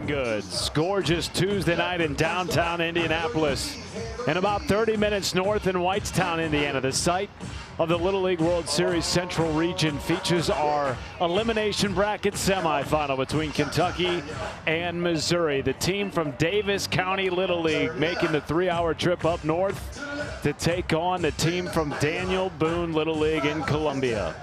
Sporting Goods. Gorgeous Tuesday night in downtown Indianapolis. And about 30 minutes north in Whitestown, Indiana, the site of the Little League World Series Central Region features our elimination bracket semifinal between Kentucky and Missouri. The team from Davis County Little League making the 3-hour trip up north to take on the team from Daniel Boone Little League in Columbia.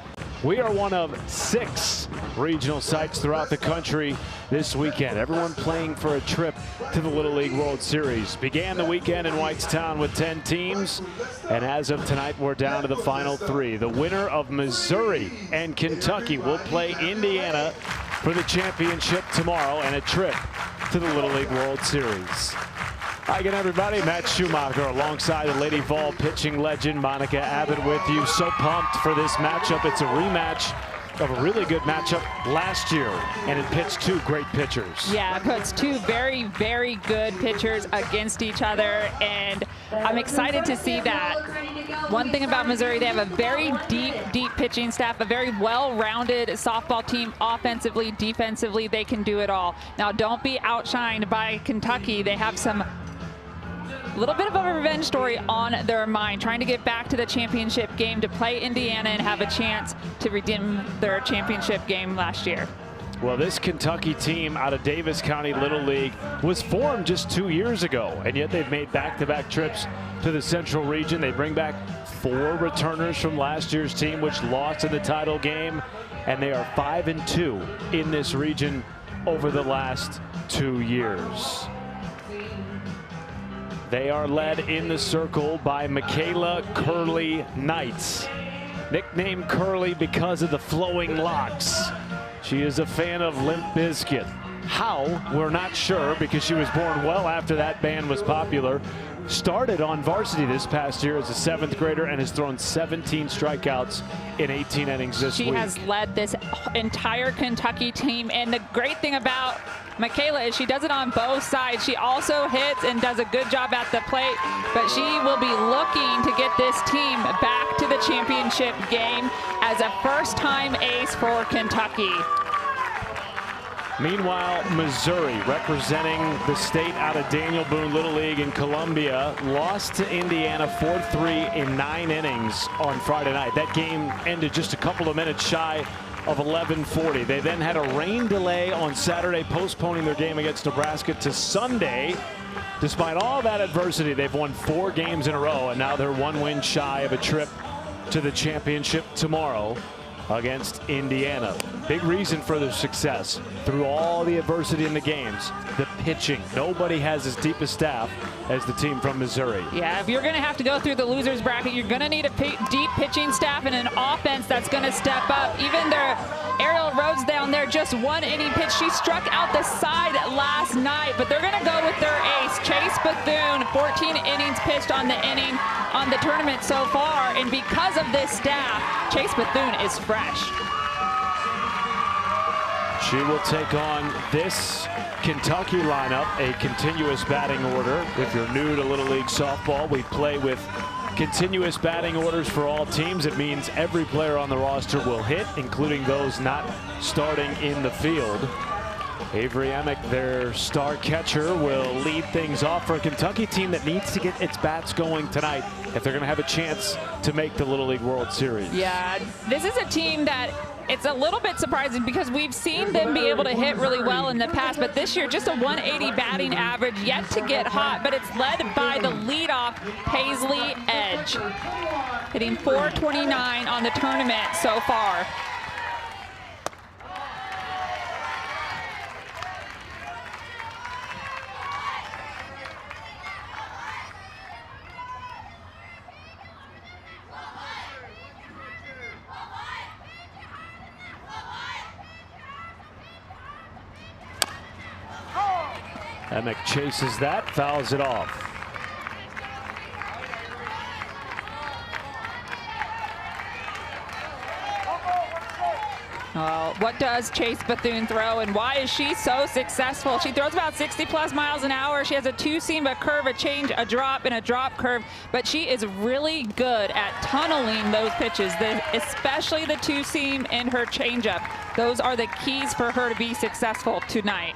We are one of 6 regional sites throughout the country this weekend. Everyone playing for a trip to the Little League World Series. Began the weekend in Whitestown with 10 teams, and as of tonight, we're down to the final 3. The winner of Missouri and Kentucky will play Indiana for the championship tomorrow and a trip to the Little League World Series. Hi again, everybody. Matt Schumacher alongside the Lady Vol pitching legend Monica Abbott with you. So pumped for this matchup. It's a rematch of a really good matchup last year, and it pitched 2 great pitchers. Yeah, it puts 2 very, very good pitchers against each other, and I'm excited to see that. One thing about Missouri, they have a very deep pitching staff, a very well-rounded softball team. Offensively, defensively, they can do it all. Now, don't be outshined by Kentucky. They have some little bit of a revenge story on their mind, trying to get back to the championship game to play Indiana and have a chance to redeem their championship game last year. Well, this Kentucky team out of Davis County Little League was formed just 2 years ago, and yet they've made back-to-back trips to the Central Region. They bring back 4 returners from last year's team, which lost in the title game, and they are 5-2 in this region over the last 2 years. They are led in the circle by Michaela Curly Knights, nicknamed Curly because of the flowing locks. She is a fan of Limp Bizkit. How? We're not sure, because she was born well after that band was popular. Started on varsity this past year as a 7th grader and has thrown 17 strikeouts in 18 innings this week. She has led this entire Kentucky team, and the great thing about Michaela is she does it on both sides. She also hits and does a good job at the plate, but she will be looking to get this team back to the championship game as a first-time ace for Kentucky. Meanwhile, Missouri, representing the state out of Daniel Boone Little League in Columbia, lost to Indiana 4-3 in 9 innings on Friday night. That game ended just a couple of minutes shy of 11:40. They then had a rain delay on Saturday, postponing their game against Nebraska to Sunday. Despite all that adversity, they've won 4 games in a row, and now they're 1 win shy of a trip to the championship tomorrow against Indiana. Big reason for their success through all the adversity in the games, the pitching. Nobody has as deep a staff as the team from Missouri. Yeah, if you're going to have to go through the losers bracket, you're going to need a deep pitching staff and an offense that's going to step up. Even their Ariel Rhodes down there, just 1 inning pitch. She struck out the side last night, but they're going to go with their ace, Chase Bethune. 14 innings pitched on the inning on the tournament so far, and because of this staff, Chase Bethune is fresh. She will take on this Kentucky lineup, a continuous batting order. If you're new to Little League Softball, we play with continuous batting orders for all teams. It means every player on the roster will hit, including those not starting in the field. Avery Emick, their star catcher, will lead things off for a Kentucky team that needs to get its bats going tonight if they're going to have a chance to make the Little League World Series. Yeah, this is a team that it's a little bit surprising because we've seen them be able to hit really well in the past, but this year just a 180 batting average, yet to get hot, but it's led by the leadoff Paisley Edge, hitting .429 on the tournament so far. Emick chases that, fouls it off. What does Chase Bethune throw, and why is she so successful? She throws about 60+ miles an hour. She has a 2-seam, a curve, a change, a drop, and a drop curve, but she is really good at tunneling those pitches, especially the 2-seam and her changeup. Those are the keys for her to be successful tonight.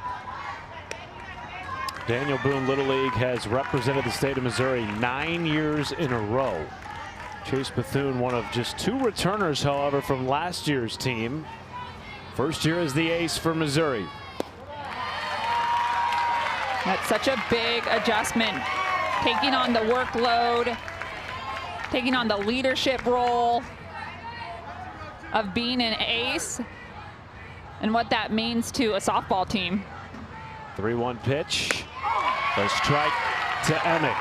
Daniel Boone Little League has represented the state of Missouri 9 years in a row. Chase Bethune, one of just 2 returners, however, from last year's team. First year as the ace for Missouri. That's such a big adjustment, taking on the workload, taking on the leadership role of being an ace and what that means to a softball team. 3-1 pitch. A strike to Emick.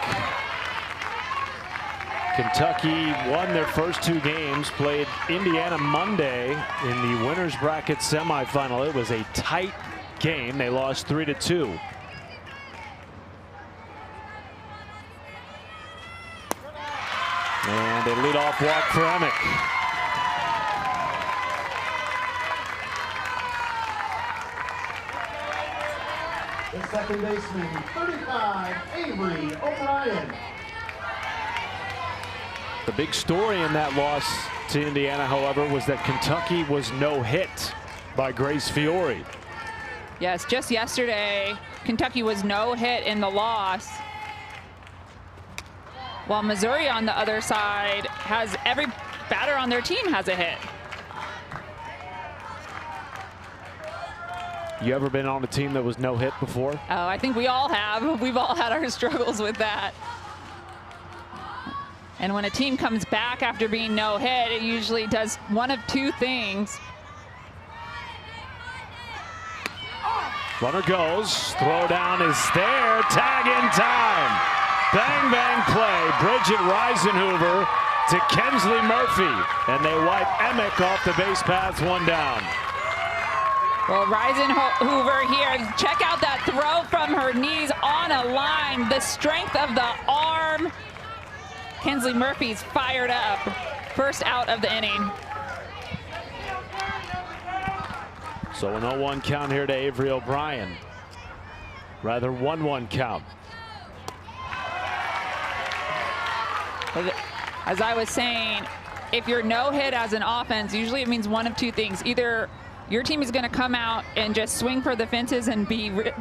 Kentucky won their first 2 games, played Indiana Monday in the winner's bracket semifinal. It was a tight game. They lost 3-2. And a leadoff walk for Emick. The second baseman, 35, Avery O'Brien. The big story in that loss to Indiana, however, was that Kentucky was no hit by Grace Fiore. Yes, just yesterday, Kentucky was no hit in the loss. While Missouri on the other side has every batter on their team has a hit. You ever been on a team that was no hit before? Oh, I think we all have. We've all had our struggles with that. And when a team comes back after being no hit, it usually does one of 2 things. Runner goes, throw down is there, tag in time. Bang, bang play. Bridget Reisenhoover to Kensley Murphy. And they wipe Emick off the base paths, 1 down. Well, Reisenhoover here, check out that throw from her knees on a line. The strength of the arm. Kensley Murphy's fired up. First out of the inning. So an 0-1 count here to Avery O'Brien. Rather 1-1 count. As I was saying, if you're no hit as an offense, usually it means one of 2 things. Either your team is going to come out and just swing for the fences and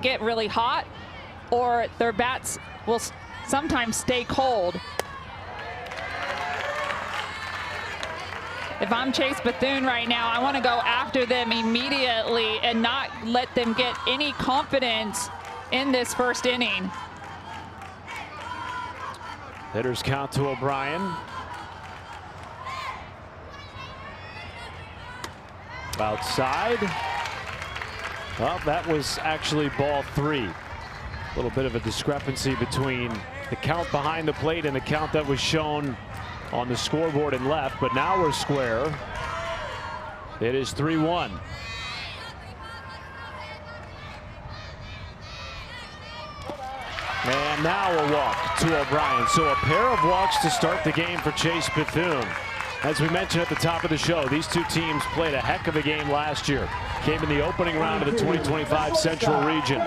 get really hot, or their bats will sometimes stay cold. If I'm Chase Bethune right now, I want to go after them immediately and not let them get any confidence in this first inning. Hitters count to O'Brien. Outside. Well, that was actually ball 3. A little bit of a discrepancy between the count behind the plate and the count that was shown on the scoreboard and left, but now we're square. It is 3-1. And now a walk to O'Brien. So a pair of walks to start the game for Chase Bethune. As we mentioned at the top of the show, these 2 teams played a heck of a game last year. Came in the opening round of the 2025 Central Region.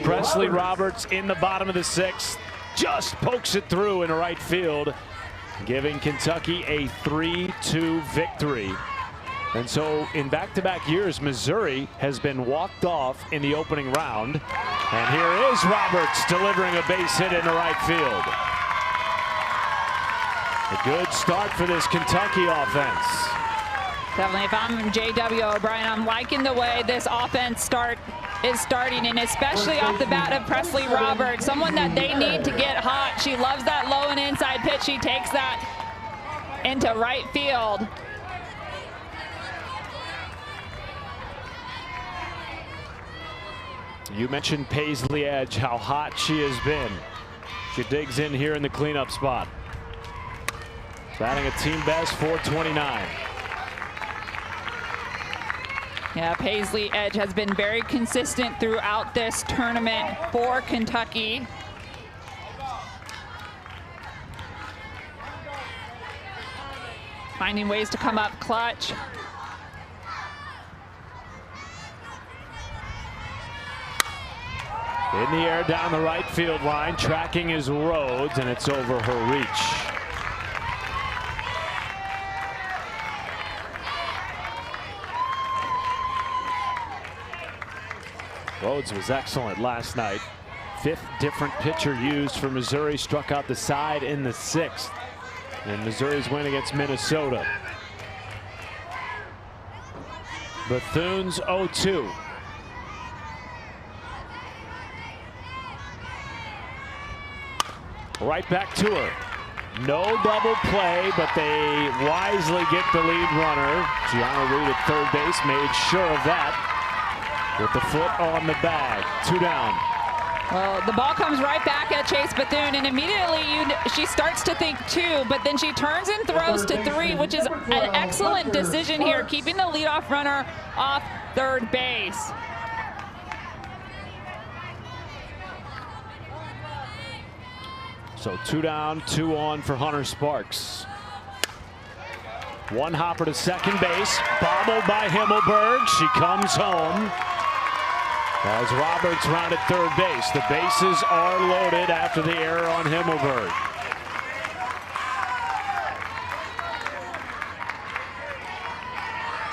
Presley Roberts in the bottom of the 6th just pokes it through in right field, giving Kentucky a 3-2 victory. And so in back-to-back years, Missouri has been walked off in the opening round. And here is Roberts delivering a base hit into right field. A good start for this Kentucky offense. Definitely, if I'm J.W. O'Brien, I'm liking the way this offense is starting, and especially off the bat of Presley Roberts, someone that they need to get hot. She loves that low and inside pitch. She takes that into right field. You mentioned Paisley Edge, how hot she has been. She digs in here in the cleanup spot. Batting a team best, 429. Yeah, Paisley Edge has been very consistent throughout this tournament for Kentucky. Finding ways to come up clutch. In the air down the right field line, tracking his Rhodes, and it's over her reach. Rhodes was excellent last night. fifth different pitcher used for Missouri. Struck out the side in the 6th. And Missouri's win against Minnesota. Bethune's 0-2. Right back to her. No double play, but they wisely get the lead runner. Gianna Reed at third base made sure of that with the foot on the bag. 2 down. Well, the ball comes right back at Chase Bethune, and immediately she starts to think 2, but then she turns and throws to 3, which is an excellent decision here, keeping the leadoff runner off third base. So 2 down, 2 on for Hunter Sparks. One hopper to second base, bobbled by Himmelberg. She comes home as Roberts rounded third base. The bases are loaded after the error on Himmelberg.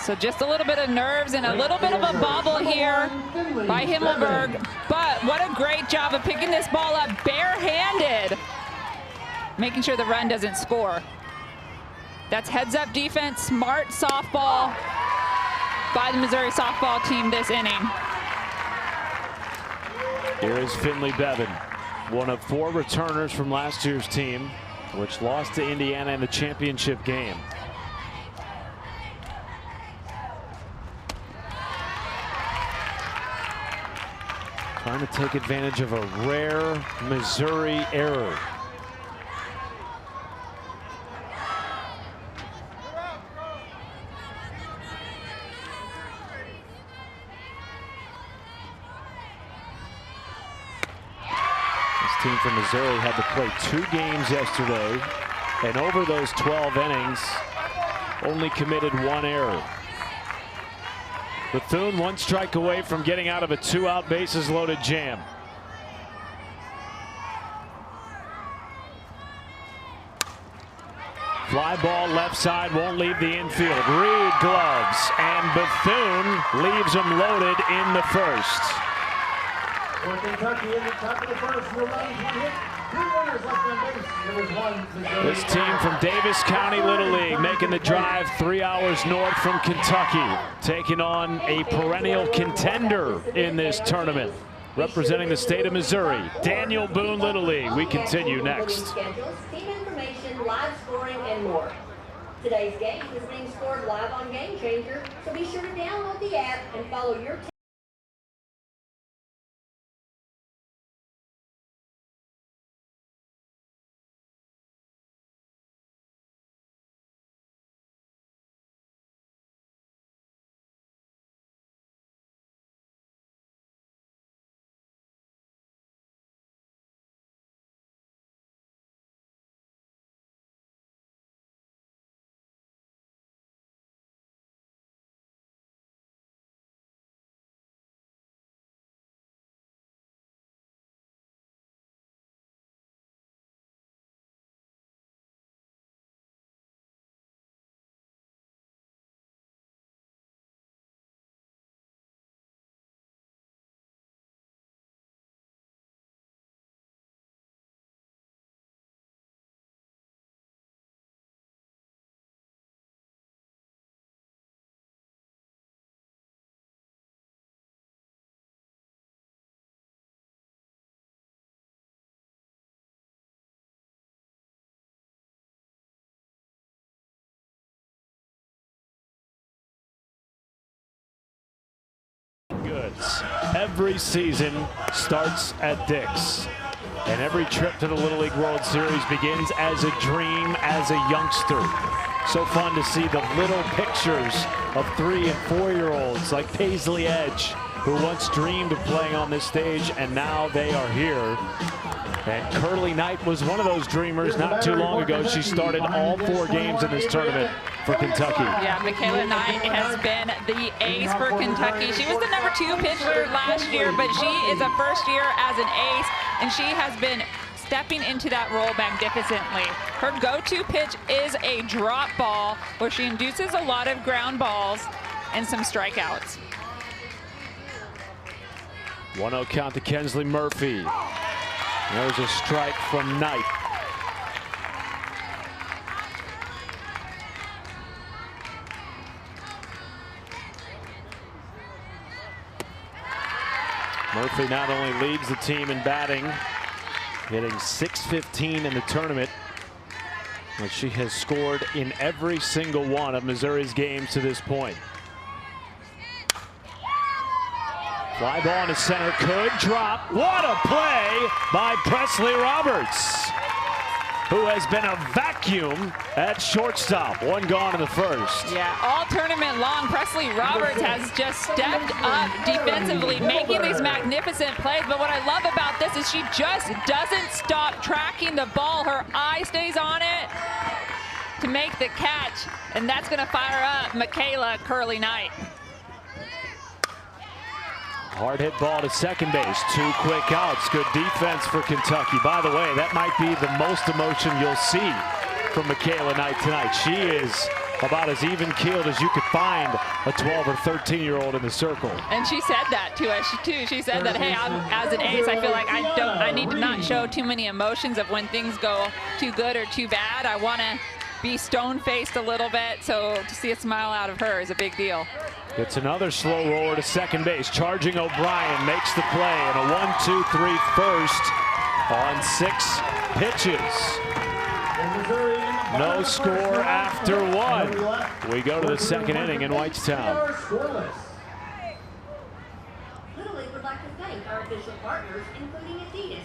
So just a little bit of nerves and a little bit of a bobble here by Himmelberg. But what a great job of picking this ball up barehanded, making sure the run doesn't score. That's heads up defense, smart softball by the Missouri softball team this inning. Here is Finley Bevan, one of 4 returners from last year's team, which lost to Indiana in the championship game. Trying to take advantage of a rare Missouri error. This team from Missouri had to play 2 games yesterday, and over those 12 innings, only committed 1 error. Bethune 1 strike away from getting out of a 2-out bases loaded jam. Fly ball left side, won't leave the infield. Reed gloves, and Bethune leaves them loaded in the first. For Kentucky in the top of the first, no runs, 1 hit, 2 runners left on base. There was 1 Missouri. This team from Davis County Little League making the drive 3 hours north from Kentucky, taking on a perennial contender in this tournament, representing the state of Missouri. Daniel Boone Little League. We continue next. Schedules, team information, live scoring, and more. Today's game is being scored live on Game Changer, so be sure to download the app and follow your team. Goods. Every season starts at Dick's, and every trip to the Little League World Series begins as a dream as a youngster. So fun to see the little pictures of 3- and 4-year-olds like Paisley Edge, who once dreamed of playing on this stage, and now they are here. And Curly Knight was one of those dreamers not too long ago. She started all 4 games in this tournament for Kentucky. Yeah, Michaela Knight has been the ace for Kentucky. She was the number 2 pitcher last year, but she is a first year as an ace, and she has been stepping into that role magnificently. Her go-to pitch is a drop ball, where she induces a lot of ground balls and some strikeouts. 1-0 count to Kensley Murphy. There's a strike from Knight. Murphy not only leads the team in batting, hitting .615 in the tournament, but she has scored in every single one of Missouri's games to this point. Fly ball into center, could drop. What a play by Presley Roberts, who has been a vacuum at shortstop. One gone in the first. Yeah, all tournament long, Presley Roberts has just stepped up defensively, making these magnificent plays. But what I love about this is she just doesn't stop tracking the ball. Her eye stays on it to make the catch, and that's going to fire up Michaela Curly Knight. Hard hit ball to second base. 2 quick outs. Good defense for Kentucky. By the way, that might be the most emotion you'll see from Michaela Knight tonight. She is about as even-keeled as you could find a 12 or 13-year-old in the circle. And she said that to us too. She said that, hey, as an ace, I feel like I need to not show too many emotions of when things go too good or too bad. I want to be stone-faced a little bit, so to see a smile out of her is a big deal. Gets another slow roller to second base. Charging O'Brien, makes the play, and a 1-2-3 first on 6 pitches. No score after 1. We go to the second inning in Whitestown. Little League would like to thank our official partners, including Adidas.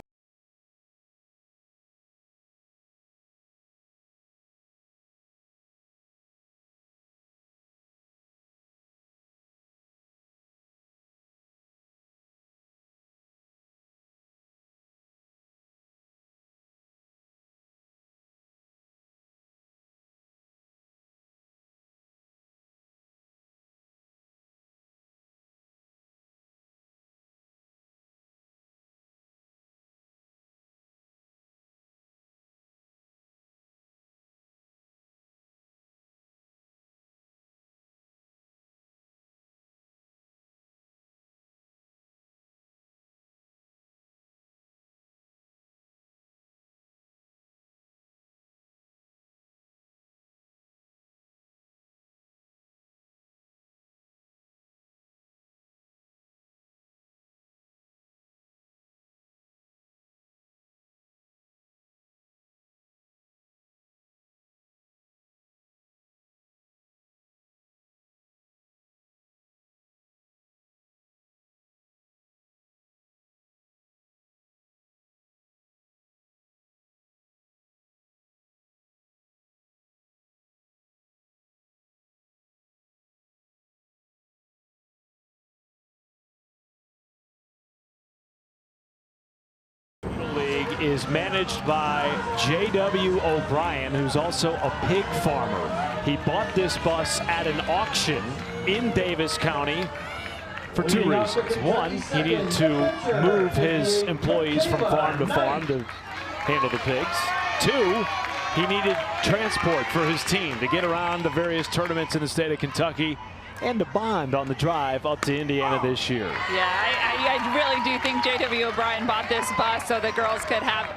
League is managed by J.W. O'Brien, who's also a pig farmer. He bought this bus at an auction in Davis County for 2 reasons. One, he needed to move his employees from farm to farm to handle the pigs. 2, he needed transport for his team to get around the various tournaments in the state of Kentucky and to bond on the drive up to Indiana this year. Yeah, I really do think J.W. O'Brien bought this bus so the girls could have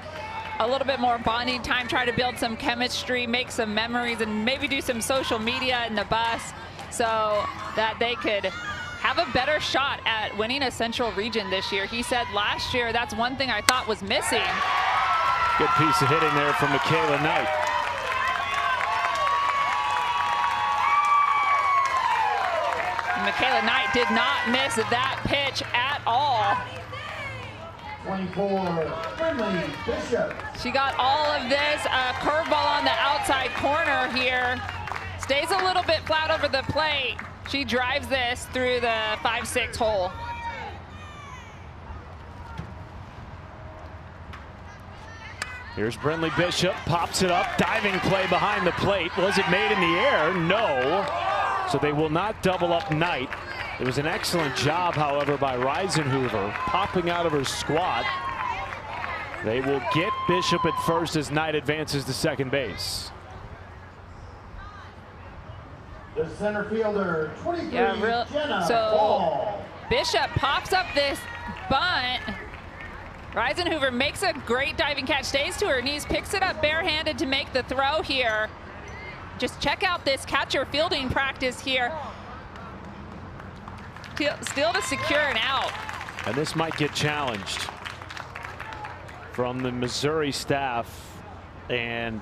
a little bit more bonding time, try to build some chemistry, make some memories, and maybe do some social media in the bus so that they could have a better shot at winning a Central Region this year. He said last year, that's one thing I thought was missing. Good piece of hitting there from Michaela Knight. Michaela Knight did not miss that pitch at all. 24, Brindley Bishop. She got all of this. Curveball on the outside corner here. Stays a little bit flat over the plate. She drives this through the 5-6 hole. Here's Brindley Bishop, pops it up, diving play behind the plate. Was it made in the air? No. So they will not double up Knight. It was an excellent job, however, by Reisenhuber, popping out of her squat. They will get Bishop at first as Knight advances to second base. The center fielder, 23, Jenna. 23 Yeah, real, 23 so- Ball. Bishop pops up this bunt. She drives this through the 5-6 hole. Here's Brindley Bishop, pops it up, diving play behind the plate. Was it made in the air? No. So they will not double up Knight. It was an excellent job, however, by Reisenhuber, popping out of her squat. They will get Bishop at first as Knight advances to second base. Yeah, real. So Bishop pops up this bunt. Reisenhuber makes a great diving catch, stays to her knees, picks it up barehanded to make the throw here. Just check out this catcher fielding practice here. Still to secure an out. And this might get challenged from the Missouri staff, and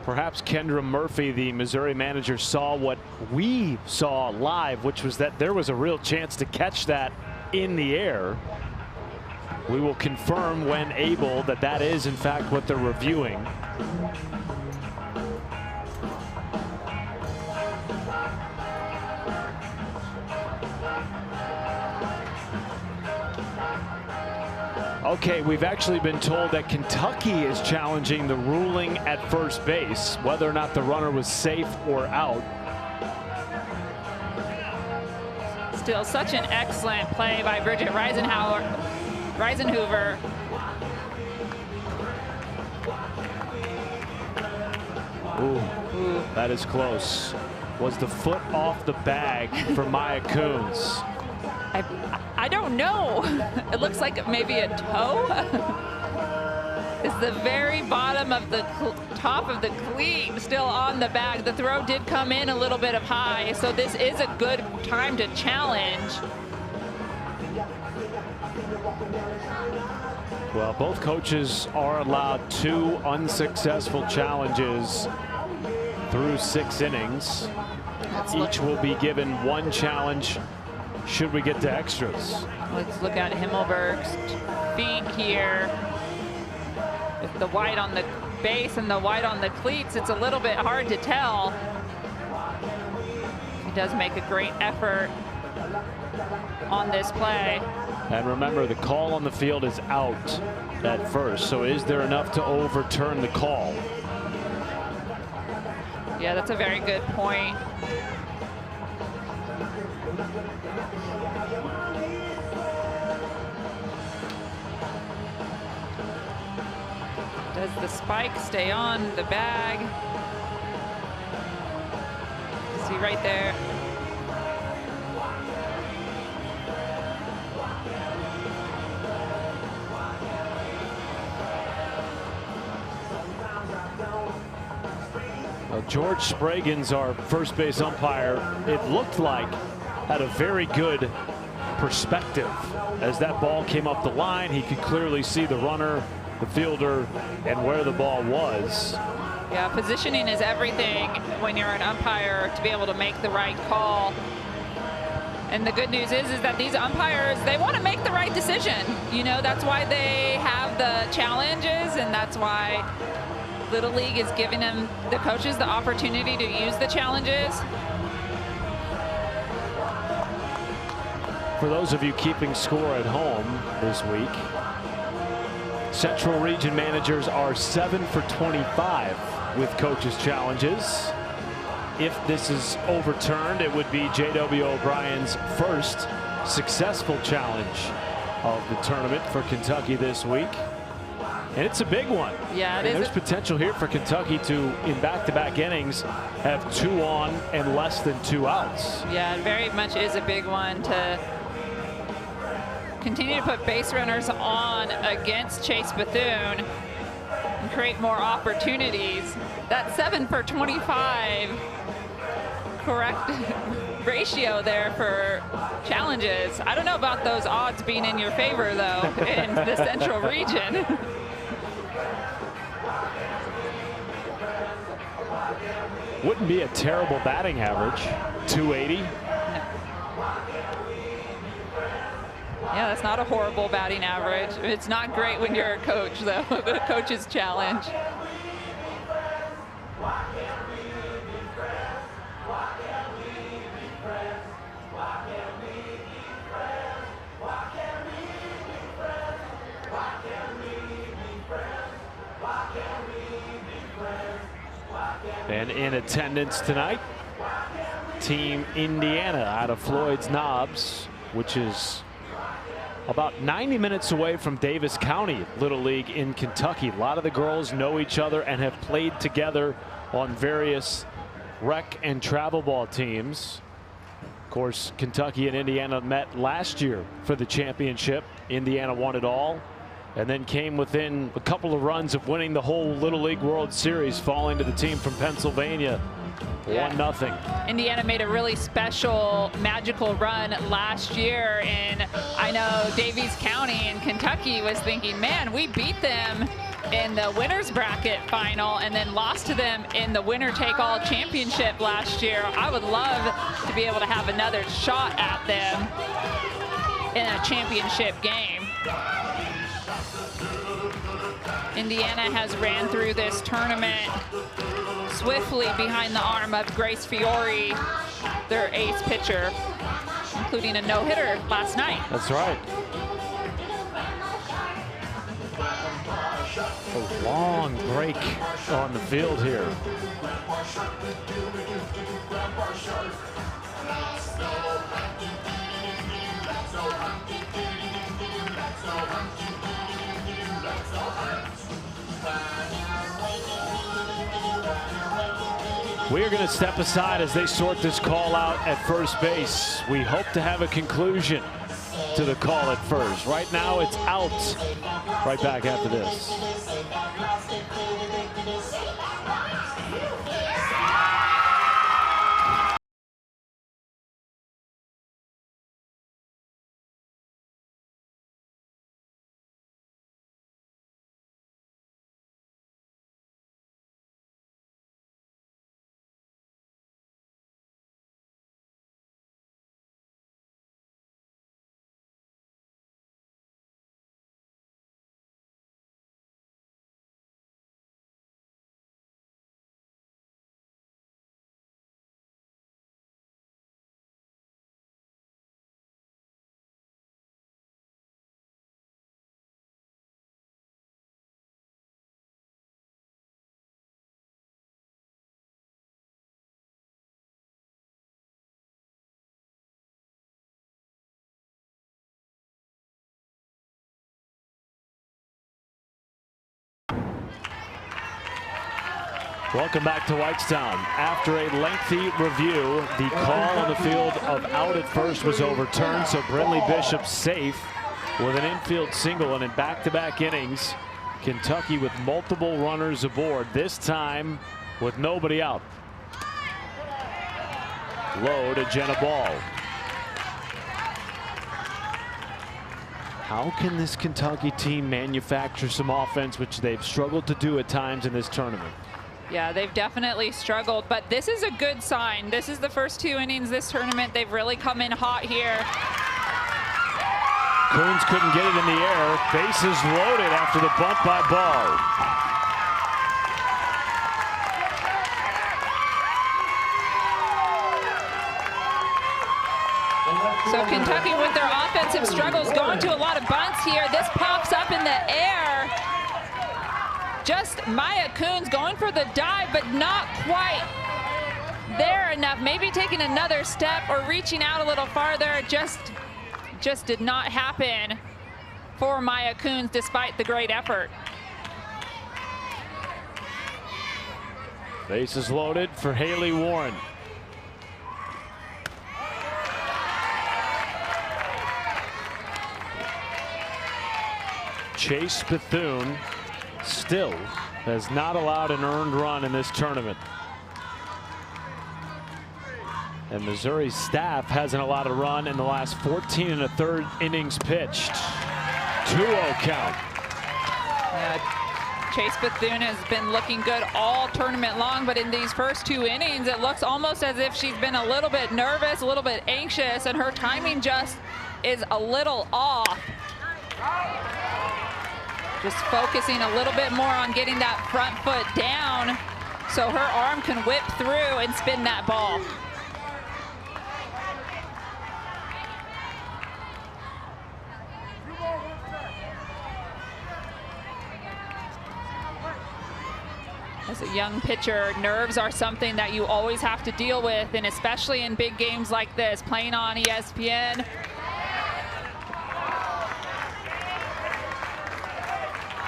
perhaps Kendra Murphy, the Missouri manager, saw what we saw live, which was that there was a real chance to catch that in the air. We will confirm when able that that is in fact what they're reviewing. Okay, we've actually been told that Kentucky is challenging the ruling at first base, whether or not the runner was safe or out. Still such an excellent play by Bridget Reisenhuber. Ooh, that is close. Was the foot off the bag for Maya Coons? I don't know. It looks like maybe a toe. It's the very bottom of the top of the cleat still on the bag. The throw did come in a little bit of high, so this is a good time to challenge. Well, both coaches are allowed 2 unsuccessful challenges through 6 innings. Each will be given 1 challenge should we get to extras. Let's look at Himmelberg's feet here. With the white on the base and the white on the cleats, it's a little bit hard to tell. He does make a great effort on this play. And remember, the call on the field is out at first, so is there enough to overturn the call? Yeah, that's a very good point. Does the spike stay on the bag? See right there. George Spraggins, our first base umpire, it looked like had a very good perspective. As that ball came up the line, he could clearly see the runner, the fielder, and where the ball was. Yeah, positioning is everything when you're an umpire, to be able to make the right call. And the good news is that these umpires, they want to make the right decision. You know, that's why they have the challenges, and that's why Little League is giving them, the coaches, the opportunity to use the challenges. For those of you keeping score at home this week, Central Region managers are 7 for 25 with coaches' challenges. If this is overturned, it would be J.W. O'Brien's first successful challenge of the tournament for Kentucky this week. And it's a big one. Yeah, it is. There's potential here for Kentucky to, in back-to-back innings, have 2 on and less than 2 outs. Yeah, it very much is a big one to continue to put base runners on against Chase Bethune and create more opportunities. That 7 for 25 correct ratio there for challenges. I don't know about those odds being in your favor, though, in the Central Region. Wouldn't be a terrible batting average, 280. Yeah, that's not a horrible batting average. It's not great when you're a coach, though, the coach's challenge. And in attendance tonight, Team Indiana out of Floyd's Knobs, which is about 90 minutes away from Davis County Little League in Kentucky. A lot of the girls know each other and have played together on various rec and travel ball teams. Of course, Kentucky and Indiana met last year for the championship. Indiana won it all. and then came within a couple of runs of winning the whole Little League World Series, falling to the team from Pennsylvania. 1-0. Indiana made a really special, magical run last year, and I know Davies County in Kentucky was thinking, man, we beat them in the winner's bracket final and then lost to them in the winner-take-all championship last year. I would love to be able to have another shot at them in a championship game. Indiana has ran through this tournament swiftly behind the arm of Grace Fiore, their ace pitcher, including a no-hitter last night. That's right. A long break on the field here. We are going to step aside as they sort this call out at first base. We hope to have a conclusion to the call at first. Right now it's out. Right back after this. Welcome back to Whitestown. After a lengthy review, the call on the field of out at first was overturned, so Brindley Bishop's safe with an infield single, and in back-to-back innings, Kentucky with multiple runners aboard, this time with nobody out. Low to Jenna Ball. How can this Kentucky team manufacture some offense, which they've struggled to do at times in this tournament? Yeah, they've definitely struggled, but this is a good sign. This is the first 2 innings this tournament. They've really come in hot here. Coons couldn't get it in the air. Bases loaded after the bunt by Ball. So Kentucky with their offensive struggles going to a lot of bunts here. This pops up in the air. Just Maya Coons going for the dive, but not quite there enough. Maybe taking another step or reaching out a little farther. Just did not happen for Maya Coons despite the great effort. Bases loaded for Haley Warren. Chase Bethune still has not allowed an earned run in this tournament. And Missouri's staff hasn't allowed a run in the last 14 1/3 innings pitched. 2-0 count. Chase Bethune has been looking good all tournament long, but in these first 2 innings, it looks almost as if she's been a little bit nervous, a little bit anxious, and her timing just is a little off. Just focusing a little bit more on getting that front foot down so her arm can whip through and spin that ball. As a young pitcher, nerves are something that you always have to deal with, and especially in big games like this, playing on ESPN.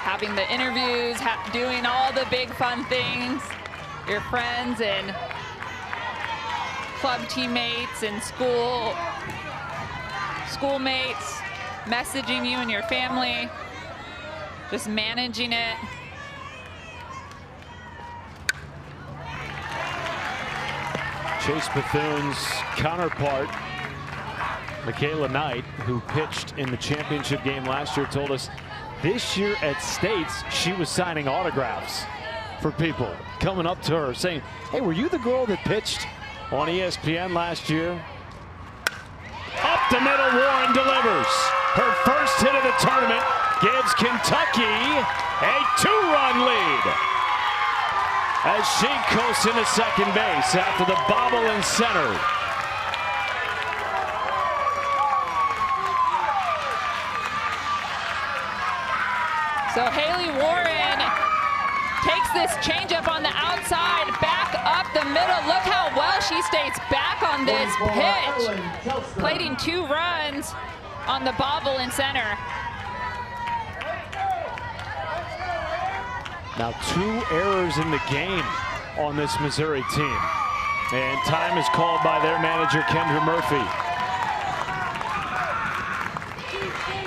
Having the interviews, doing all the big fun things, your friends and club teammates and schoolmates messaging you and your family. just managing it. Chase Bethune's counterpart, Michaela Knight, who pitched in the championship game last year, told us this year at States, she was signing autographs for people coming up to her saying, hey, were you the girl that pitched on ESPN last year? Up the middle, Warren delivers. Her first hit of the tournament gives Kentucky a 2-run lead as she coasts into second base after the bobble in center. So Haley Warren takes this changeup on the outside, back up the middle. Look how well she stays back on this pitch. Plating 2 runs on the bobble in center. Now 2 errors in the game on this Missouri team. And time is called by their manager, Kendra Murphy.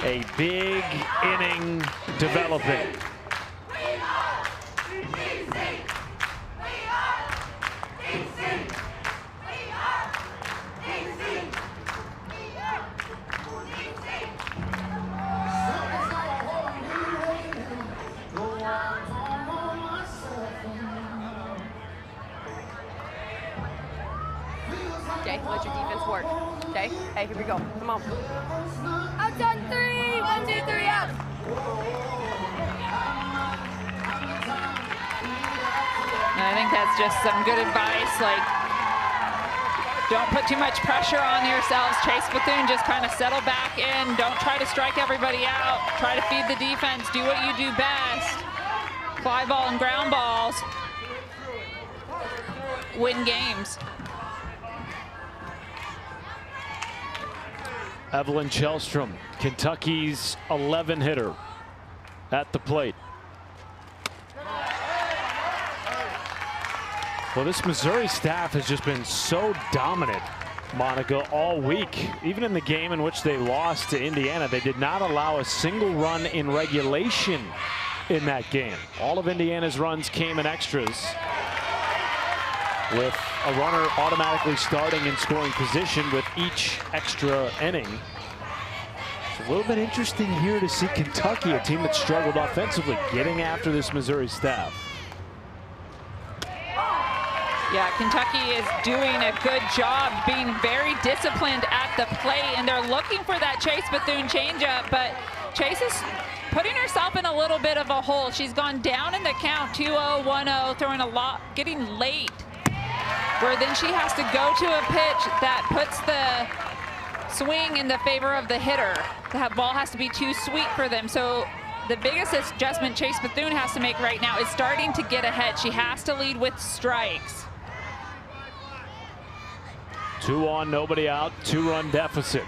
A big inning developing. Okay, let your defense work. Okay, hey, here we go. Come on. Out on 3. 1, 2, 3, out. And I think that's just some good advice. Like, don't put too much pressure on yourselves. Chase Bethune, just kind of settle back in. Don't try to strike everybody out. Try to feed the defense. Do what you do best. Fly ball and ground balls win games. Evelyn Kjellstrom, Kentucky's 11 hitter at the plate. Well, this Missouri staff has just been so dominant, Monica, all week. Even in the game in which they lost to Indiana, they did not allow a single run in regulation in that game. All of Indiana's runs came in extras, with a runner automatically starting in scoring position with each extra inning. It's a little bit interesting here to see Kentucky, a team that struggled offensively, getting after this Missouri staff. Yeah, Kentucky is doing a good job being very disciplined at the plate, and they're looking for that Chase Bethune changeup, but Chase is putting herself in a little bit of a hole. She's gone down in the count, 2-0, 1-0, throwing a lot, getting late, where then she has to go to a pitch that puts the swing in the favor of the hitter. That ball has to be too sweet for them. So the biggest adjustment Chase Bethune has to make right now is starting to get ahead. She has to lead with strikes. 2 on, nobody out, 2-run deficit.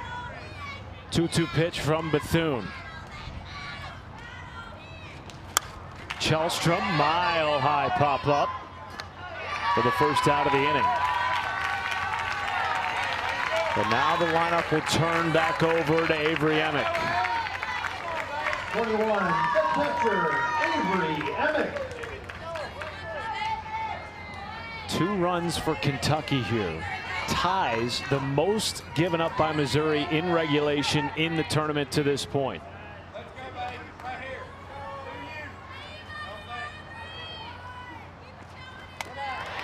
2-2 pitch from Bethune. Kjellstrom, mile high pop up for the first out of the inning. But now the lineup will turn back over to Avery Emick. 21, the pitcher, Avery Emick. 2 runs for Kentucky here. Ties the most given up by Missouri in regulation in the tournament to this point.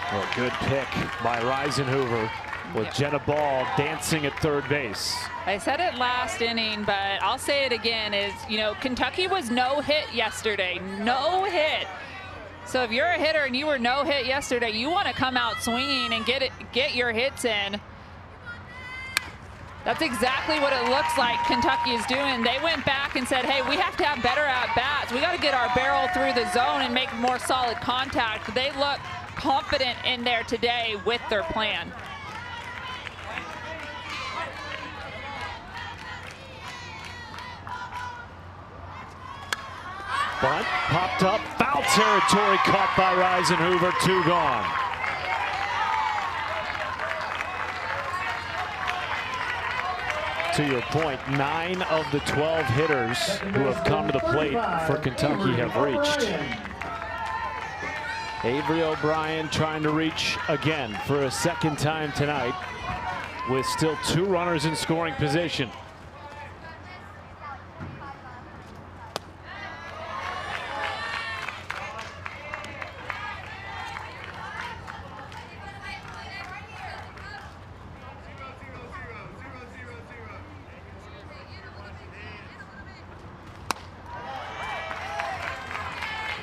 A good pick by Reisenhoover with Jenna Ball dancing at third base. I said it last inning, but I'll say it again, is, you know, Kentucky was no hit yesterday, no hit. So if you're a hitter and you were no hit yesterday, you want to come out swinging and get your hits in. That's exactly what it looks like Kentucky is doing. They went back and said, hey, we have to have better at-bats. We got to get our barrel through the zone and make more solid contact. They look confident in there today with their plan. Bunt popped up, foul territory, caught by Reisenhoover, 2 gone. to your point, 9 of the 12 hitters who have come to the plate for Kentucky have reached. Avery O'Brien trying to reach again for a second time tonight with still 2 runners in scoring position.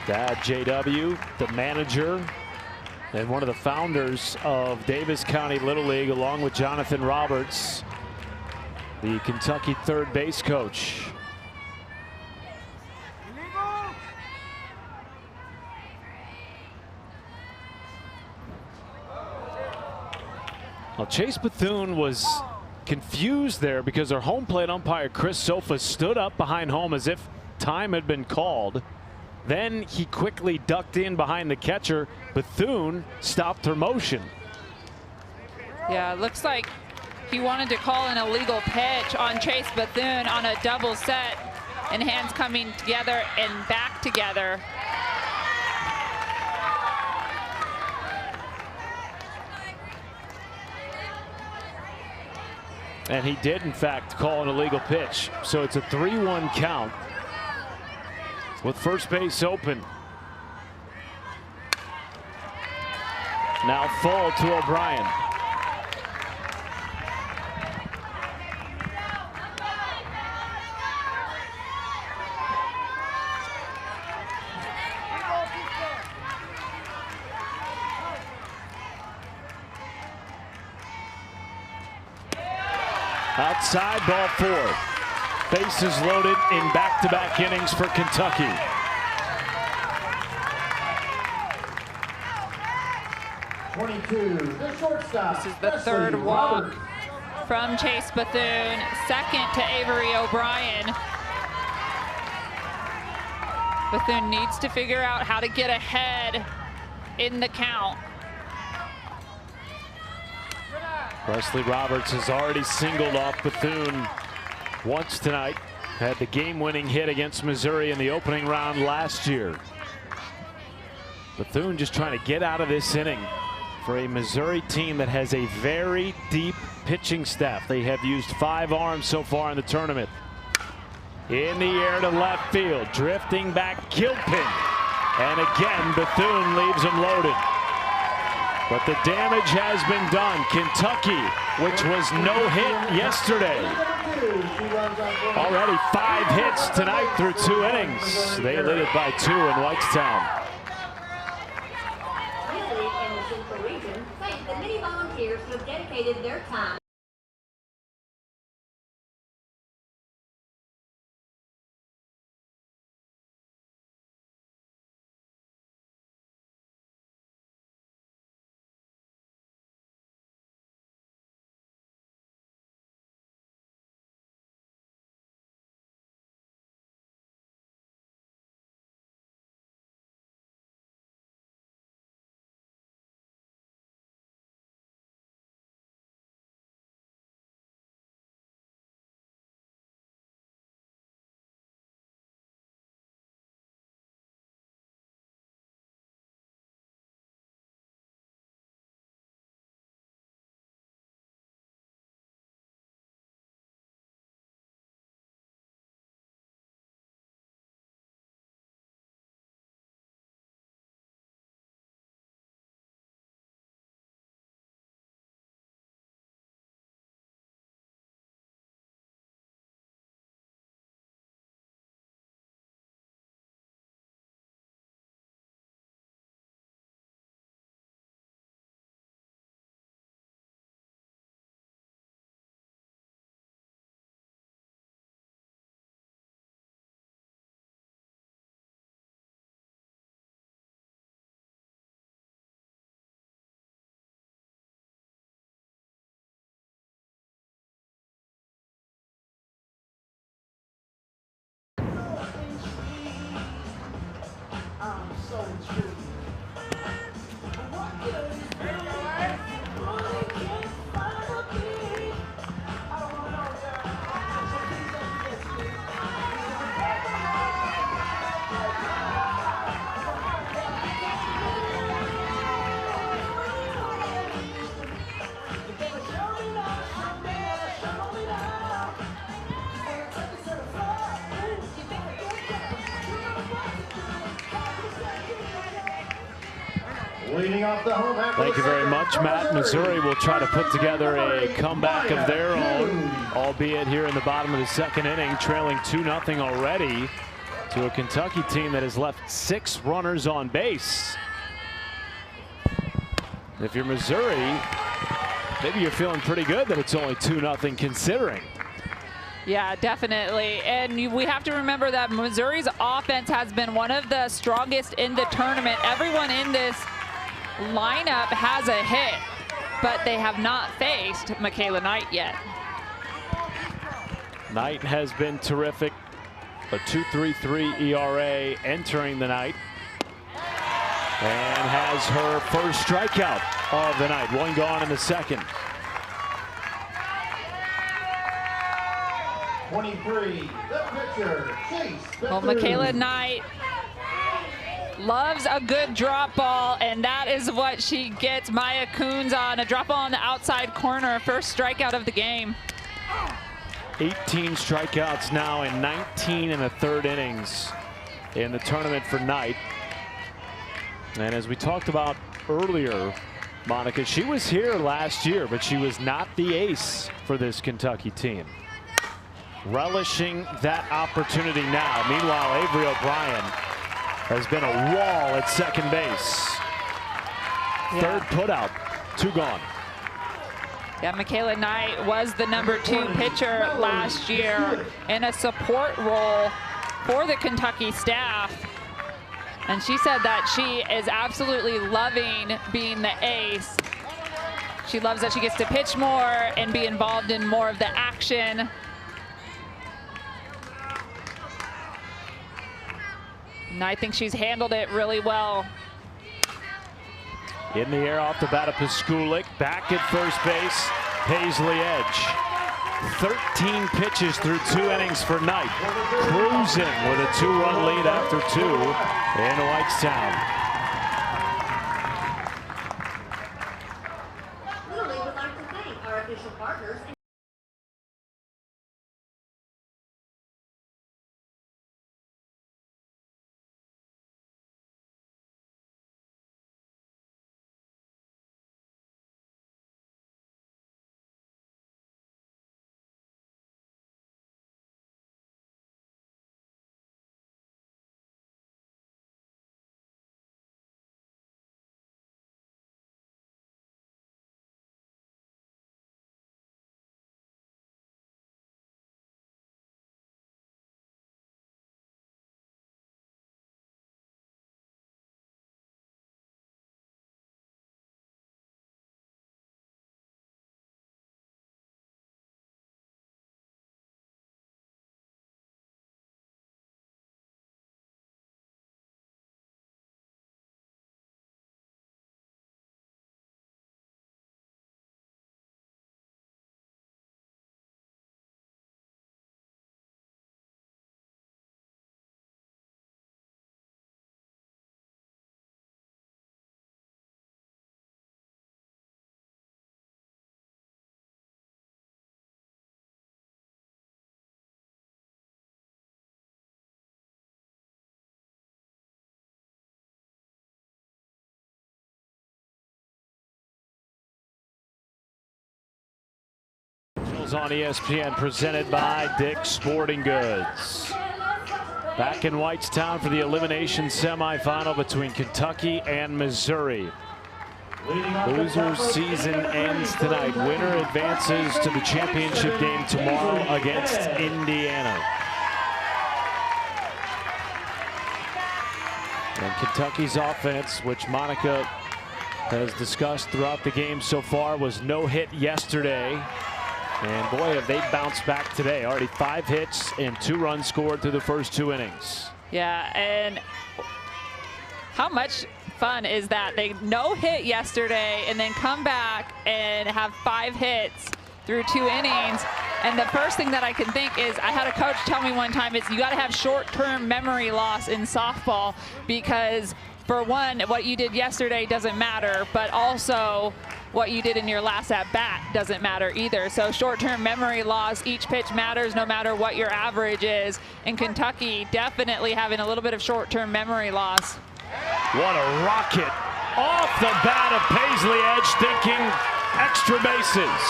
Dad JW, the manager and one of the founders of Davis County Little League, along with Jonathan Roberts, the Kentucky third base coach. Well, Chase Bethune was confused there because our home plate umpire Chris Sofa stood up behind home as if time had been called. Then he quickly ducked in behind the catcher. Bethune stopped her motion. Yeah, it looks like he wanted to call an illegal pitch on Chase Bethune on a double set, and hands coming together and back together. And he did, in fact, call an illegal pitch. So it's a 3-1 count with first base open. Now full to O'Brien. Outside, ball 4. Bases loaded in back-to-back innings for Kentucky. The shortstop. This is the third walk from Chase Bethune, second to Avery O'Brien. Bethune needs to figure out how to get ahead in the count. Presley Roberts has already singled off Bethune once tonight. Had the game-winning hit against Missouri in the opening round last year. Bethune just trying to get out of this inning for a Missouri team that has a very deep pitching staff. They have used 5 arms so far in the tournament. In the air to left field, drifting back, Gilpin. And again, Bethune leaves him loaded. But the damage has been done. Kentucky, which was no hit yesterday. Already 5 hits tonight through 2 innings. They lead it by 2 in Whitestown. The many volunteers who have dedicated their time. Leading off the home half. Thank you very much, Matt. Missouri will try to put together a comeback of their own, albeit here in the bottom of the second inning, trailing 2-0 already to a Kentucky team that has left 6 runners on base. If you're Missouri, maybe you're feeling pretty good that it's only 2-0 considering. Yeah, definitely. And we have to remember that Missouri's offense has been one of the strongest in the tournament. Everyone in this lineup has a hit, but they have not faced Michaela Knight yet. Knight has been terrific. A 2.33 ERA entering the night. And has her first strikeout of the night. 1 gone in the second. 23, the pitcher, Chase. Well, Michaela Knight loves a good drop ball, and that is what she gets Maya Coons on. A drop ball on the outside corner, first strikeout of the game. 18 strikeouts now in 19 and a third innings in the tournament for Knight. And as we talked about earlier, Monica, she was here last year, but she was not the ace for this Kentucky team. Relishing that opportunity now. Meanwhile, Avery O'Brien has been a wall at second base. Third putout, 2 gone. Yeah, Michaela Knight was the #2 pitcher last year in a support role for the Kentucky staff. And she said that she is absolutely loving being the ace. She loves that she gets to pitch more and be involved in more of the action. And I think she's handled it really well. In the air off the bat of Piskulik. Back at first base, Paisley Edge. 13 pitches through 2 innings for Knight. Cruising with a 2-run lead after 2 in Whitestown. Little League would like to thank our official partners. On ESPN, presented by Dick's Sporting Goods. Back in Whitestown for the elimination semifinal between Kentucky and Missouri. Loser's season ends tonight. Winner advances to the championship game tomorrow against Indiana. And Kentucky's offense, which Monica has discussed throughout the game so far, was no hit yesterday. And boy, have they bounced back today. Already 5 hits and 2 runs scored through the first 2 innings. Yeah, and how much fun is that? They no hit yesterday and then come back and have 5 hits through 2 innings. And the first thing that I can think is, I had a coach tell me one time, is you got to have short-term memory loss in softball, because for one, what you did yesterday doesn't matter, but also what you did in your last at-bat doesn't matter either. So short-term memory loss, each pitch matters no matter what your average is. In Kentucky, definitely having a little bit of short-term memory loss. What a rocket Off the bat of Paisley Edge, thinking extra bases.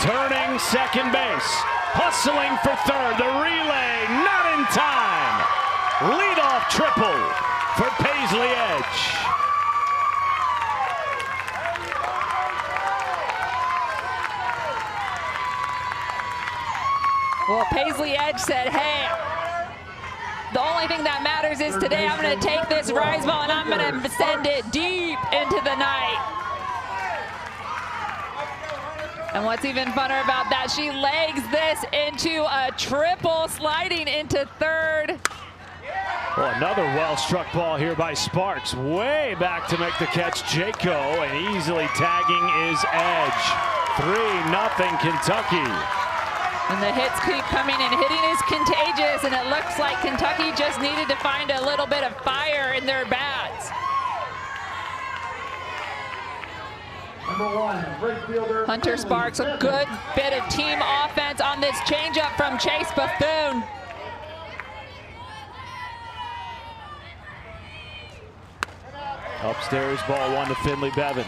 Turning second base. Hustling for third. The relay not in time. Leadoff triple for Paisley Edge. Well, Paisley Edge said, hey, the only thing that matters is today I'm going to take this rise ball and I'm going to send it deep into the night. And what's even funner about that, she legs this into a triple, sliding into third. Well, another well-struck ball here by Sparks. Way back to make the catch, Jaco, and easily tagging is Edge. 3-0 Kentucky. And the hits keep coming, and hitting is contagious, and it looks like Kentucky just needed to find a little bit of fire in their bats. Number 1, right fielder Hunter Sparks, a good bit of team offense on this changeup from Chase Bethune. Upstairs, ball 1 to Finley Bevan.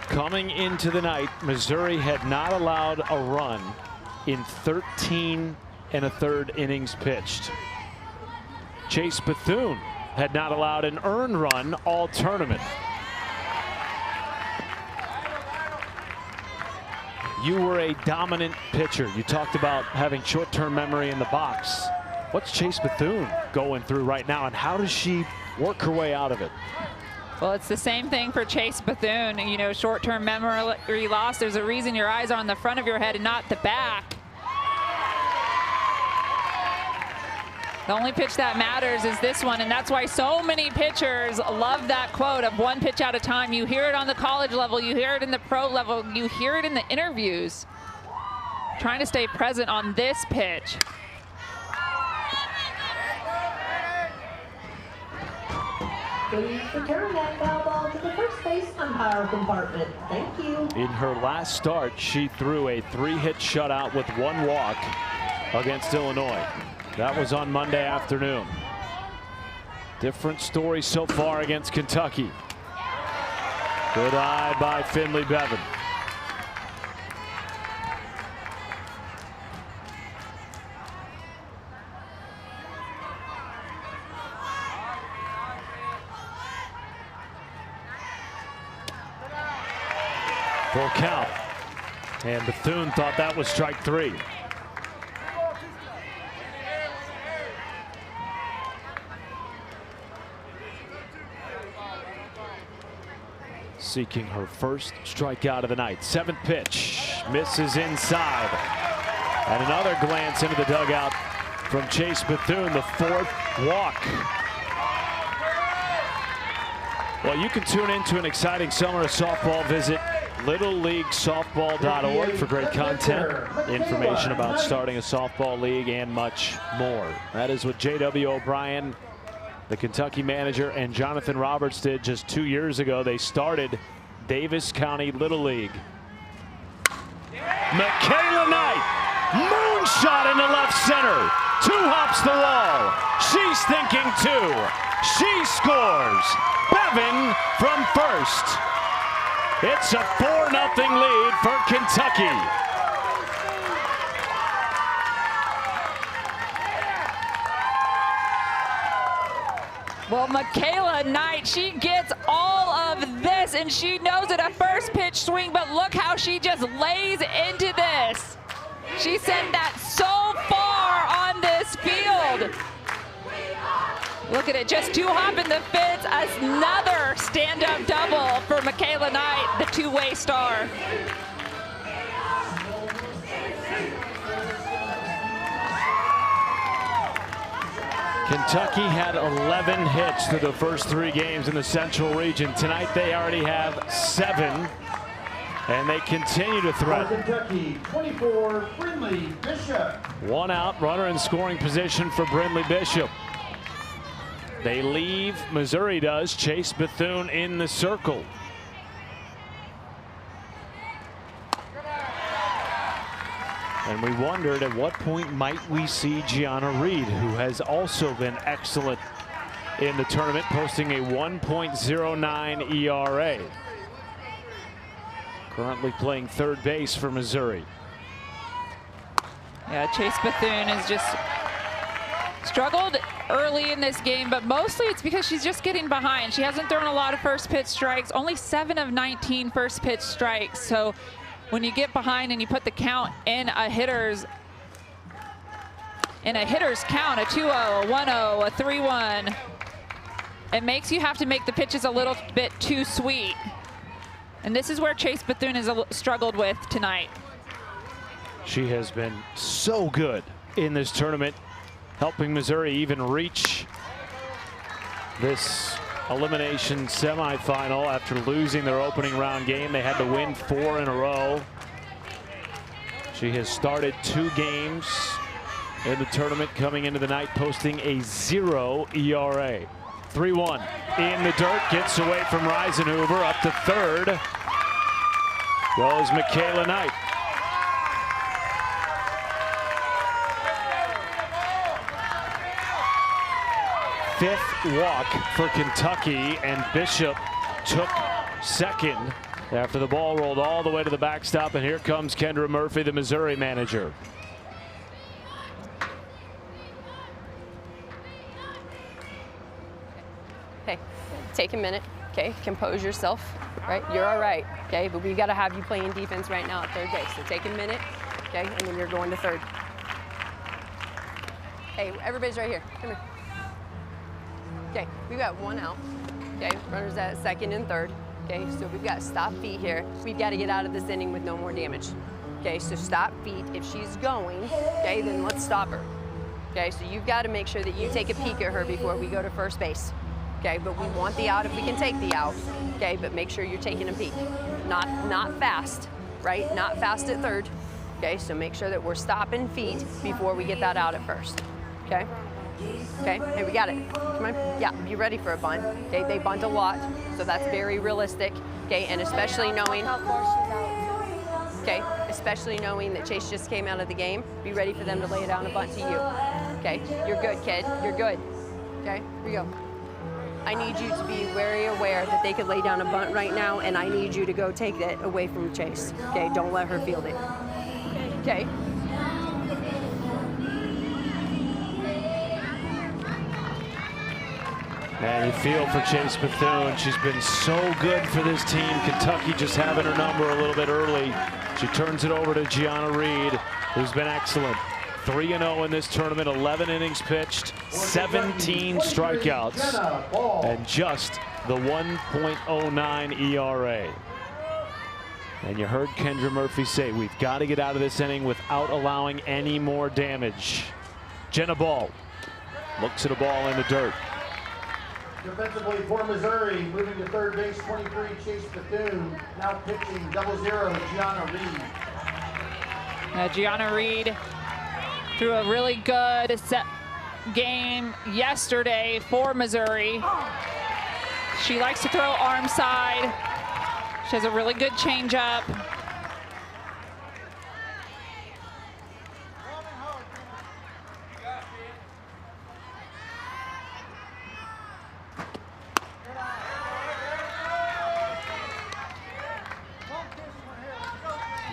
Coming into the night, Missouri had not allowed a run in 13 1/3 innings pitched. Chase Bethune had not allowed an earned run all tournament. You were a dominant pitcher. You talked about having short-term memory in the box. What's Chase Bethune going through right now, and how does she work her way out of it? Well, it's the same thing for Chase Bethune. You know, short-term memory loss. There's a reason your eyes are on the front of your head and not the back. The only pitch that matters is this one, and that's why so many pitchers love that quote of one pitch at a time. You hear it on the college level, you hear it in the pro level, you hear it in the interviews. Trying to stay present on this pitch. Please return that foul ball to the first base umpire compartment. Thank you. In her last start, she threw a 3-hit shutout with 1 walk against Illinois. That was on Monday afternoon. Different story so far against Kentucky. Good eye by Finley Bevan. Full count. And Bethune thought that was strike 3. Seeking her first strikeout of the night. 7th pitch. Misses inside. And another glance into the dugout from Chase Bethune, the 4th walk. Well, you can tune into an exciting summer of softball. Visit littleleaguesoftball.org for great content, information about starting a softball league, and much more. That is what J.W. O'Brien, the Kentucky manager, and Jonathan Roberts did just 2 years ago. They started Davis County Little League. Michaela Knight, moonshot into left center. 2 hops the wall. She's thinking 2. She scores. Bevan from first. It's a 4-0 lead for Kentucky. Well, Michaela Knight, she gets all of this, and she knows it, a first pitch swing, but look how she just lays into this. She sent that so far on this field. Look at it, just 2 hopping the fence. Another stand-up double for Michaela Knight, the 2-way star. Kentucky had 11 hits through the first 3 games in the Central Region. Tonight they already have 7, and they continue to threaten. Kentucky, 24, Brindley Bishop. 1 out, runner in scoring position for Brindley Bishop. They leave, Missouri does, Chase Bethune in the circle. And we wondered at what point might we see Gianna Reed, who has also been excellent in the tournament, posting a 1.09 ERA. Currently playing third base for Missouri. Yeah, Chase Bethune has just struggled early in this game, but mostly it's because she's just getting behind. She hasn't thrown a lot of first pitch strikes, only 7 of 19 first pitch strikes. So when you get behind and you put the count in a hitter's count, a 2-0, a 1-0, a 3-1, it makes you have to make the pitches a little bit too sweet. And this is where Chase Bethune has struggled with tonight. She has been so good in this tournament, helping Missouri even reach this elimination semifinal after losing their opening round game. They had to win 4 in a row. She has started 2 games in the tournament, coming into the night posting a 0 ERA. 3-1 in the dirt, gets away from Reisenhuber, up to third goes Michaela Knight. Fifth walk for Kentucky, and Bishop took second after the ball rolled all the way to the backstop. And here comes Kendra Murphy, the Missouri manager. Hey, take a minute, okay? Compose yourself, right? You're all right, okay? But we got to have you playing defense right now at third base. So take a minute, okay? And then you're going to third. Hey, everybody's right here. Come here. Okay, we've got 1 out. Okay, runners at second and third. Okay, so we've got stop feet here. We've got to get out of this inning with no more damage. Okay, so stop feet. If she's going, okay, then let's stop her. Okay, so you've got to make sure that you take a peek at her before we go to first base. Okay, but we want the out if we can take the out. Okay, but make sure you're taking a peek. Not fast, right? Not fast at third. Okay, so make sure that we're stopping feet before we get that out at first. Okay? Okay, hey, we got it. Come on. Yeah, be ready for a bunt. Okay, they bunt a lot, so that's very realistic. Okay, and especially knowing, okay, especially knowing that Chase just came out of the game, be ready for them to lay down a bunt to you. Okay, you're good, kid. You're good. Okay, here we go. I need you to be very aware that they could lay down a bunt right now, and I need you to go take that away from Chase. Okay, don't let her field it. Okay. And you feel for Chase Bethune. She's been so good for this team. Kentucky just having her number a little bit early. She turns it over to Gianna Reed, who's been excellent. 3-0 in this tournament, 11 innings pitched, 17 strikeouts, and just the 1.09 ERA. And you heard Kendra Murphy say, we've got to get out of this inning without allowing any more damage. Jenna Ball looks at a ball in the dirt. Defensively for Missouri, moving to third base, 23, Chase Bethune. Now pitching 0-0, Gianna Reed. Gianna Reed threw a really good game yesterday for Missouri. She likes to throw arm side. She has a really good changeup.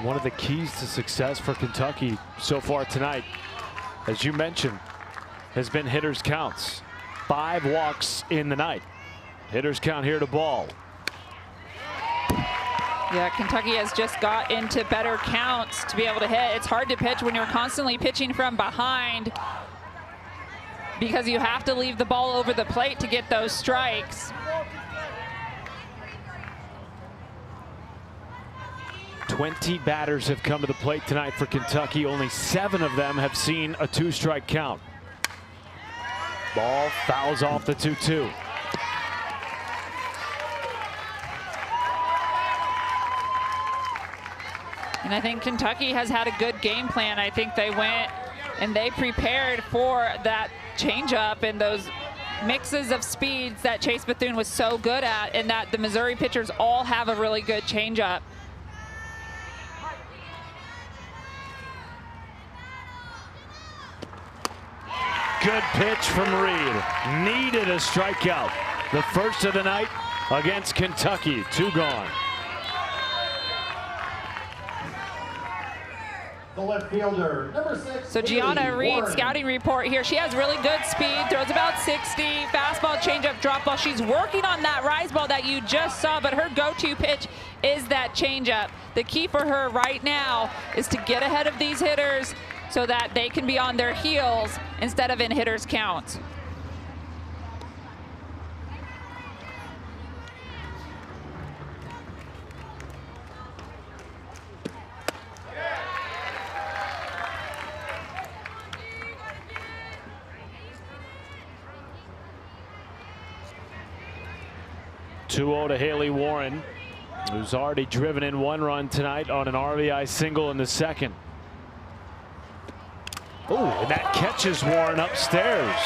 One of the keys to success for Kentucky so far tonight, as you mentioned, has been hitters counts. 5 walks in the night. Hitters count here to Ball. Yeah, Kentucky has just got into better counts to be able to hit. It's hard to pitch when you're constantly pitching from behind because you have to leave the ball over the plate to get those strikes. 20 batters have come to the plate tonight for Kentucky. Only 7 of them have seen a 2-strike count. Ball fouls off the 2-2. And I think Kentucky has had a good game plan. I think they went and they prepared for that changeup and those mixes of speeds that Chase Bethune was so good at, and that the Missouri pitchers all have a really good changeup. good pitch from Reed. Needed a strikeout. The first of the night against Kentucky. 2 gone. The left fielder, number 6. So Gianna Reed, Warren. scouting report here. She has really good speed, throws about 60, fastball, changeup, drop ball. She's working on that rise ball that you just saw, but her go-to pitch is that changeup. The key for her right now is to get ahead of these hitters so that they can be on their heels instead of in hitters' counts. To Haley Warren, who's already driven in 1 run tonight on an RBI single in the second. Oh, and that catches Warren upstairs.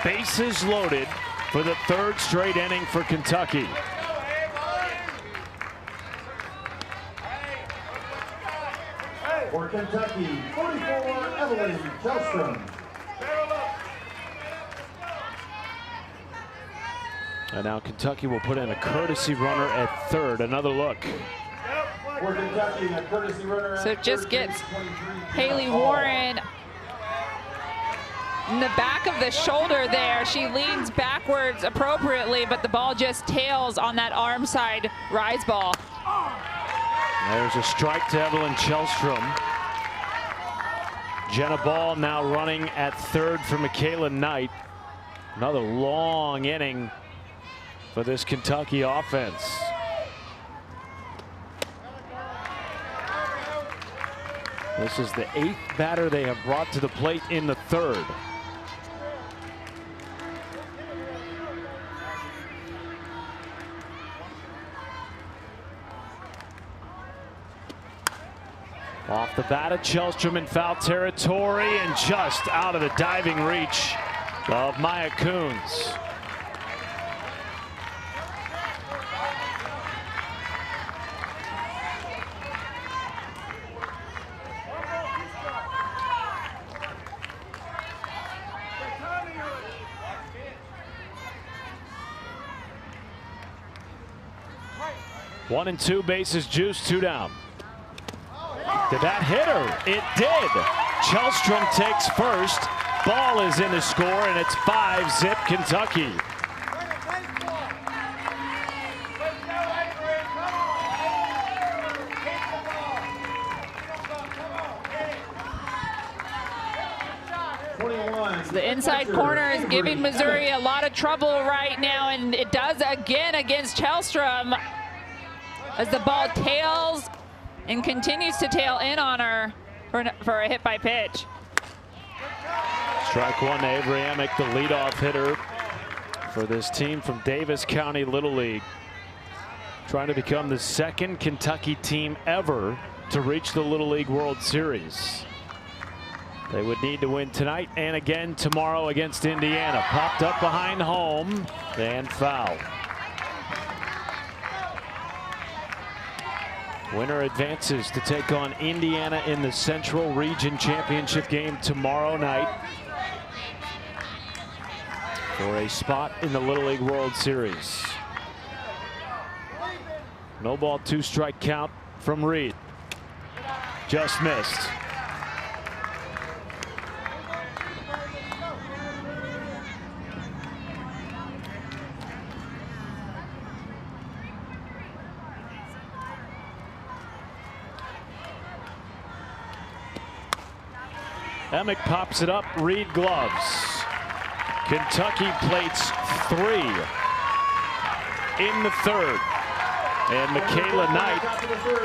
Bases loaded for the 3rd straight inning for Kentucky. For Kentucky, 44, Evelyn Shellstrom. And now Kentucky will put in a courtesy runner at 3rd. Another look. For Kentucky, a courtesy runner So at it just third, gets 23, Haley Hall. Warren in the back of the shoulder there. She leans backwards appropriately, but the ball just tails on that arm side rise ball. There's a strike to Evelyn Shellstrom. Jenna Ball now running at 3rd for Michaela Knight. Another long inning for this Kentucky offense. This is the 8th batter they have brought to the plate in the 3rd. Off the bat of Shellstrom in foul territory and just out of the diving reach of Maya Coons. One and 2, bases juiced, 2 down. Did that hit her? It did. Shellstrom takes first. Ball is in the score, and it's 5-zip Kentucky. The inside corner is giving Missouri a lot of trouble right now, and it does again against Shellstrom as the ball tails and continues to tail in on her for a hit by pitch. Strike 1 to Avery Amick, the leadoff hitter for this team from Davis County Little League. Trying to become the 2nd Kentucky team ever to reach the Little League World Series. They would need to win tonight and again tomorrow against Indiana. Popped up behind home and foul. Winner advances to take on Indiana in the Central Region Championship game tomorrow night for a spot in the Little League World Series. No ball, 2 strike count from Reed. Just missed. Emick pops it up, Reed gloves. Kentucky plates 3 in the 3rd. And Michaela Knight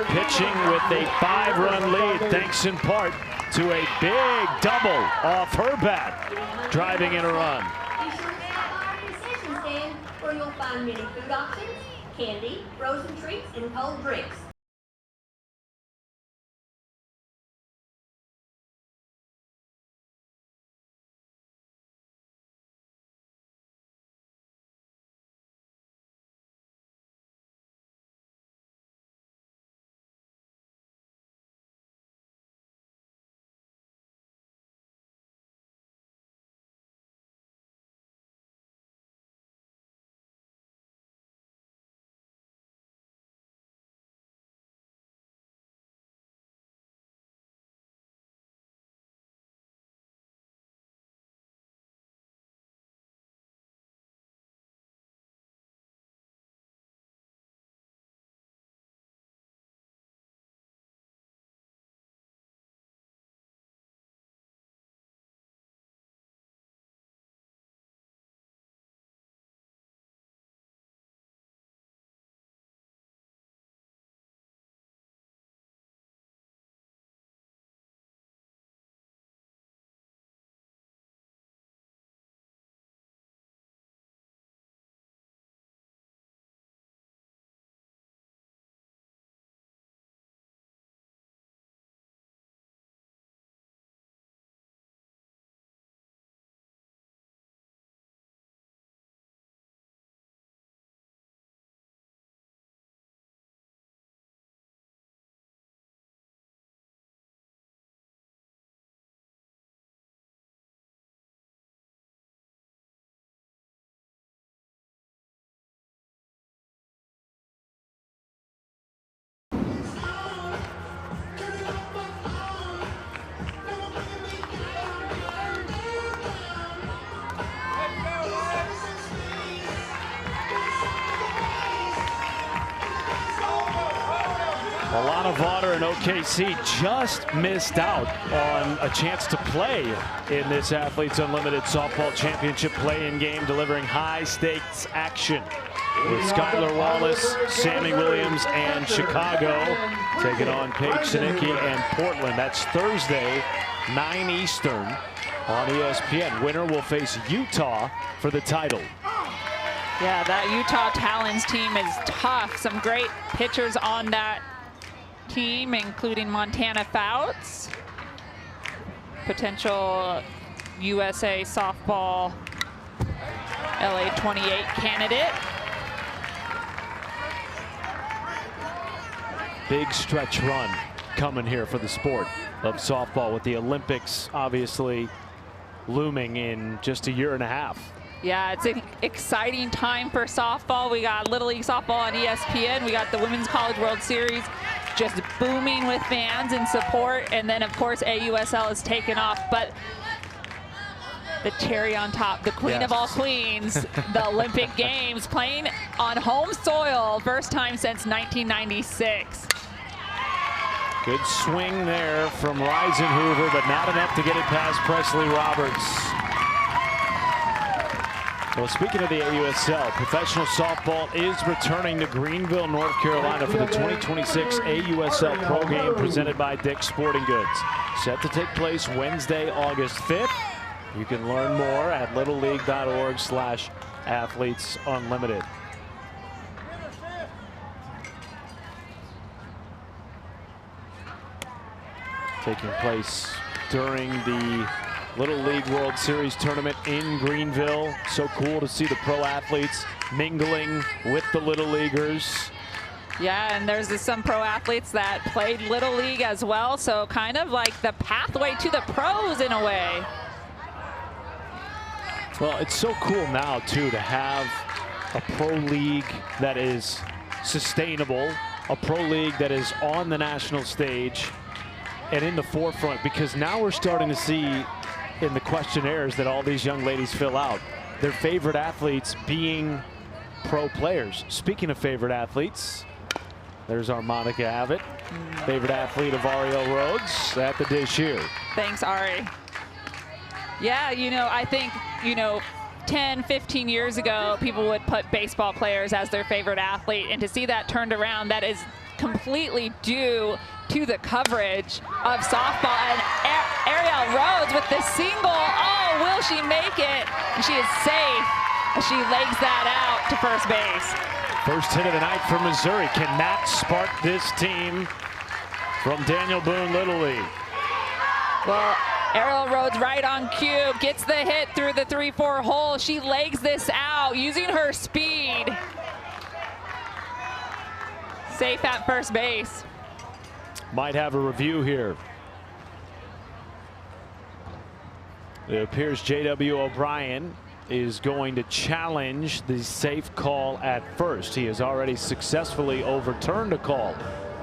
pitching with a 5-run lead, thanks in part to a big double off her bat, driving in a run. Be sure to stop by our concession stand where you'll find many food options, candy, frozen treats, and cold drinks. Alana Vaughter and OKC just missed out on a chance to play in this Athletes Unlimited Softball Championship play-in game, delivering high-stakes action with Skylar Wallace, Sammy Williams, and Chicago taking on Paige Sinicki and Portland. That's Thursday, 9 Eastern on ESPN. Winner will face Utah for the title. Yeah, that Utah Talons team is tough. Some great pitchers on that team, including Montana Fouts, potential USA softball LA 28 candidate. Big stretch run coming here for the sport of softball, with the Olympics obviously looming in just a year and a half. Yeah, it's an exciting time for softball. We got Little League softball on ESPN. We got the Women's College World Series just booming with fans and support. And then, of course, AUSL has taken off. But the cherry on top, the queen of all queens, the Olympic Games, playing on home soil, first time since 1996. Good swing there from Reisenhoover, but not enough to get it past Presley Roberts. Well, speaking of the AUSL, professional softball is returning to Greenville, North Carolina for the 2026 AUSL Pro Game presented by Dick's Sporting Goods. Set to take place Wednesday, August 5th. You can learn more at littleleague.org/athletesunlimited. Taking place during the Little League World Series tournament in Greenville. So cool to see the pro athletes mingling with the Little Leaguers. Yeah, and there's some pro athletes that played Little League as well, so kind of like the pathway to the pros in a way. Well, it's so cool now, too, to have a pro league that is sustainable, a pro league that is on the national stage and in the forefront, because now we're starting to see in the questionnaires that all these young ladies fill out, their favorite athletes being pro players. Speaking of favorite athletes, there's our Monica Abbott, favorite athlete of Ariel Rhodes at the dish here. Thanks, Ari. Yeah, you know, I think, 10, 15 years ago, people would put baseball players as their favorite athlete, and to see that turned around, that is completely due to the coverage of softball. And Ariel Rhodes with the single. Oh, will she make it? And she is safe as she legs that out to first base. First hit of the night for Missouri. Can that spark this team from Daniel Boone Little League? Well, Ariel Rhodes right on cue, gets the hit through the 3-4 hole. She legs this out using her speed. Safe at first base. Might have a review here. It appears J.W. O'Brien is going to challenge the safe call at first. He has already successfully overturned a call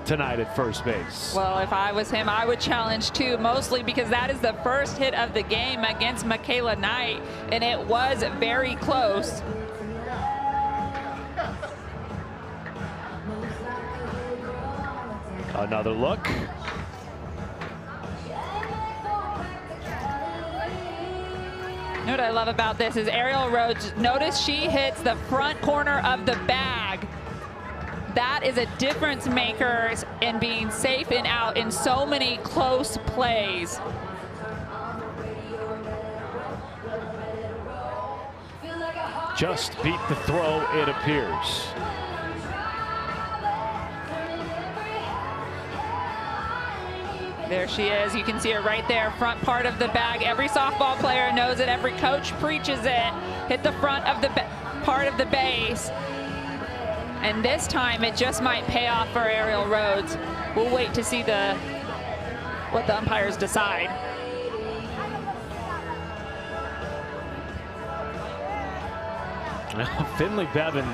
tonight at first base. Well, if I was him, I would challenge too, mostly because that is the first hit of the game against Michaela Knight, and it was very close. Another look. You know what I love about this is Ariel Rhodes, notice she hits the front corner of the bag. That is a difference maker in being safe and out in so many close plays. Just beat the throw, it appears. There she is. You can see her right there, front part of the bag. Every softball player knows it. Every coach preaches it. Hit the front of the part of the base. And this time, it just might pay off for Ariel Rhodes. We'll wait to see what the umpires decide. Finley Bevan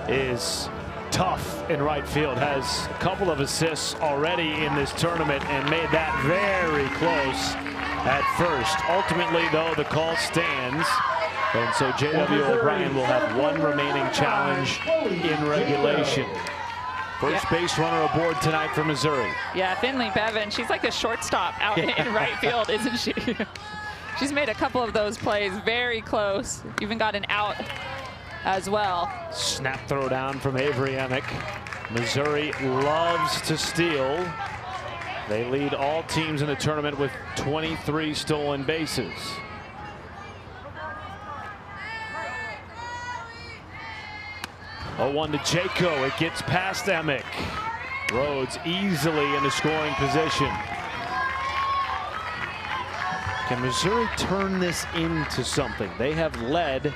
is tough in right field, has a couple of assists already in this tournament and made that very close at first. Ultimately, though, the call stands, and so J.W. O'Brien will have one remaining challenge in regulation. First base runner aboard tonight for Missouri. Yeah, Finley Bevan, she's like a shortstop out in right field, isn't she? She's made a couple of those plays very close. Even got an out as well. Snap throw down from Avery Emick. Missouri loves to steal. They lead all teams in the tournament with 23 stolen bases. Oh, 1 to Jaco. It gets past Emick. Rhodes easily in the scoring position. Can Missouri turn this into something? They have led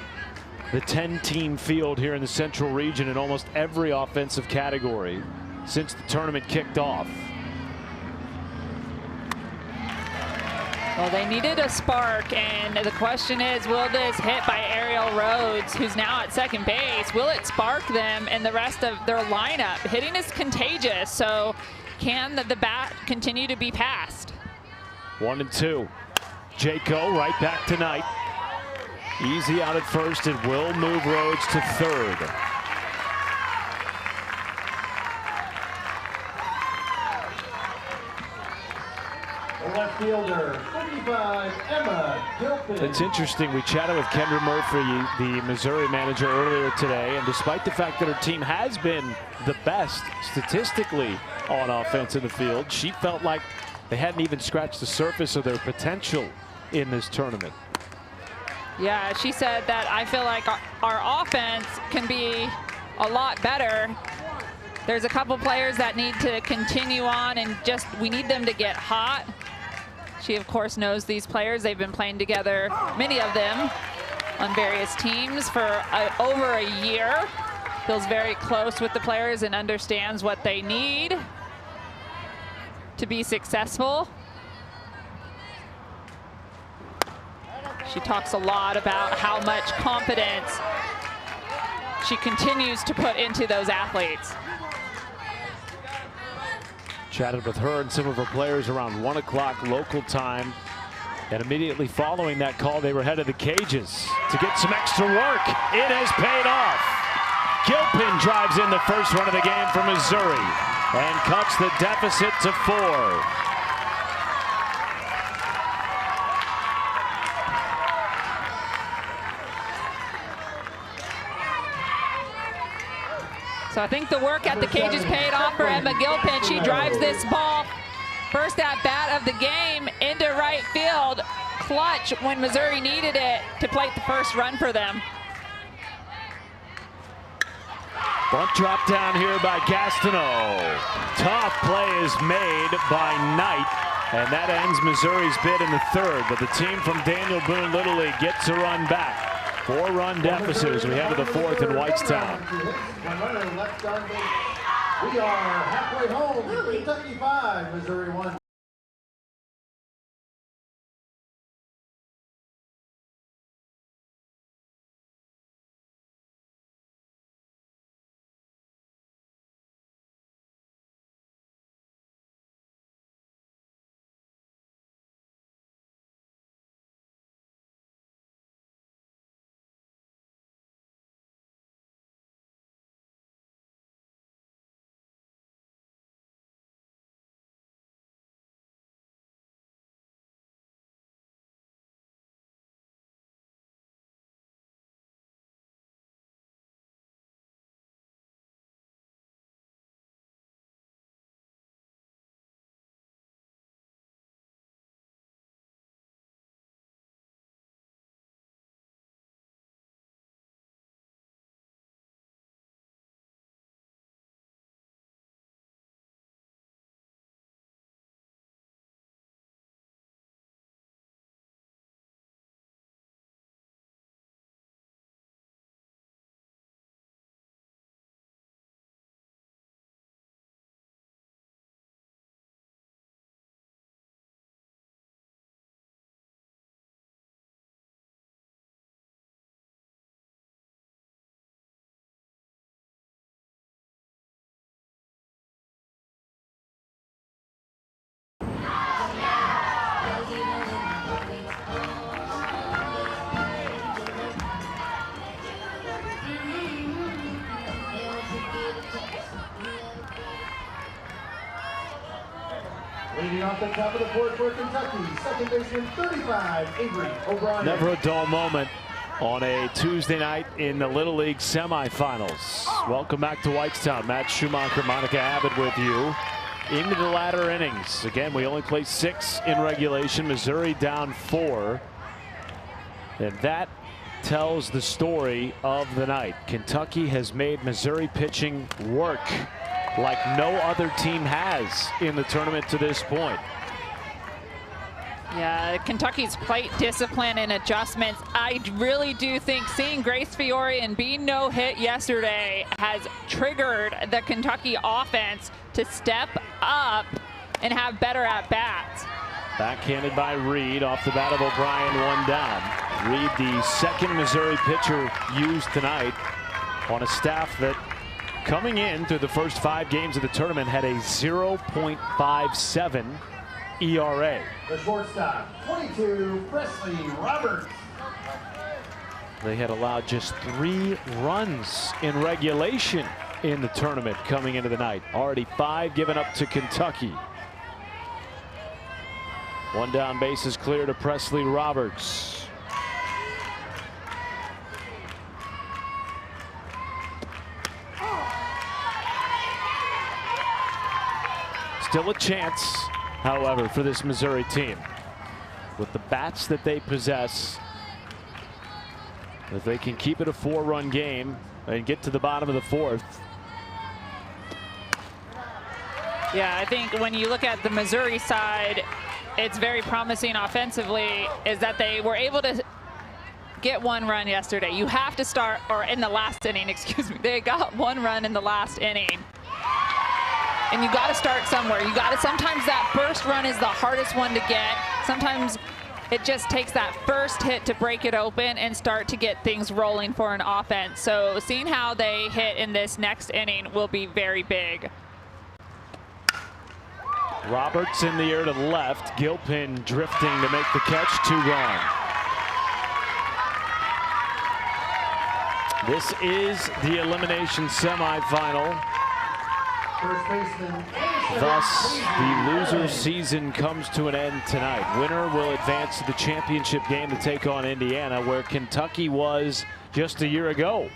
the 10-team field here in the Central Region in almost every offensive category since the tournament kicked off. Well, they needed a spark, and the question is, will this hit by Ariel Rhodes, who's now at second base, will it spark them and the rest of their lineup? Hitting is contagious, so can the bat continue to be passed? 1 and 2. Jaco right back tonight. Easy out at first. It will move Rhodes to third. The left fielder, 55, Emma Gilpin. It's interesting. We chatted with Kendra Murphy, the Missouri manager, earlier today, and despite the fact that her team has been the best statistically on offense in the field, she felt like they hadn't even scratched the surface of their potential in this tournament. Yeah, she said that I feel like our offense can be a lot better. There's a couple players that need to continue on, and just we need them to get hot. She, of course, knows these players. They've been playing together, many of them, on various teams for over a year. Feels very close with the players and understands what they need to be successful. She talks a lot about how much confidence she continues to put into those athletes. Chatted with her and some of her players around 1 o'clock local time. And immediately following that call, they were headed to the cages to get some extra work. It has paid off. Gilpin drives in the first run of the game for Missouri and cuts the deficit to 4. So I think the work at the cages paid off for Emma Gilpin. She drives this ball, first at bat of the game, into right field. Clutch when Missouri needed it to plate the first run for them. Bunt drop down here by Gastineau. Tough play is made by Knight, and that ends Missouri's bid in the third. But the team from Daniel Boone Little League gets a run back. 4-run deficit as we head to the fourth in Whitestown. One runner left on base. We are halfway home. Kentucky 5, Missouri 1. off the top of the court for Kentucky, second baseman 35, Avery O'Brien. Never a dull moment on a Tuesday night in the Little League semifinals. Welcome back to Whitestown. Matt Schumacher, Monica Abbott with you. Into the latter innings. Again, we only played 6 in regulation. Missouri down 4. And that tells the story of the night. Kentucky has made Missouri pitching work like no other team has in the tournament to this point. Yeah, Kentucky's plate discipline and adjustments. I really do think seeing Grace Fiore and being no hit yesterday has triggered the Kentucky offense to step up and have better at bats. Backhanded by Reed off the bat of O'Brien, 1 down. Reed, the second Missouri pitcher used tonight on a staff that, coming in through the first 5 games of the tournament, had a 0.57 ERA. The shortstop, 22, Presley Roberts. They had allowed just 3 runs in regulation in the tournament coming into the night. Already 5 given up to Kentucky. 1 down, base is clear to Presley Roberts. Still a chance, however, for this Missouri team. With the bats that they possess, if they can keep it a 4-run game and get to the bottom of the 4th. Yeah, I think when you look at the Missouri side, it's very promising offensively, is that they were able to get 1 run yesterday. You have to start, or in the last inning, excuse me. They got 1 run in the last inning. And you got to start somewhere. You got to, sometimes that first run is the hardest one to get. Sometimes it just takes that first hit to break it open and start to get things rolling for an offense. So seeing how they hit in this next inning will be very big. Roberts in the air to left. Gilpin drifting to make the catch. 2 gone. This is the elimination semifinal. First baseman, Thus, the loser season comes to an end tonight. Winner will advance to the championship game to take on Indiana, where Kentucky was just a year ago.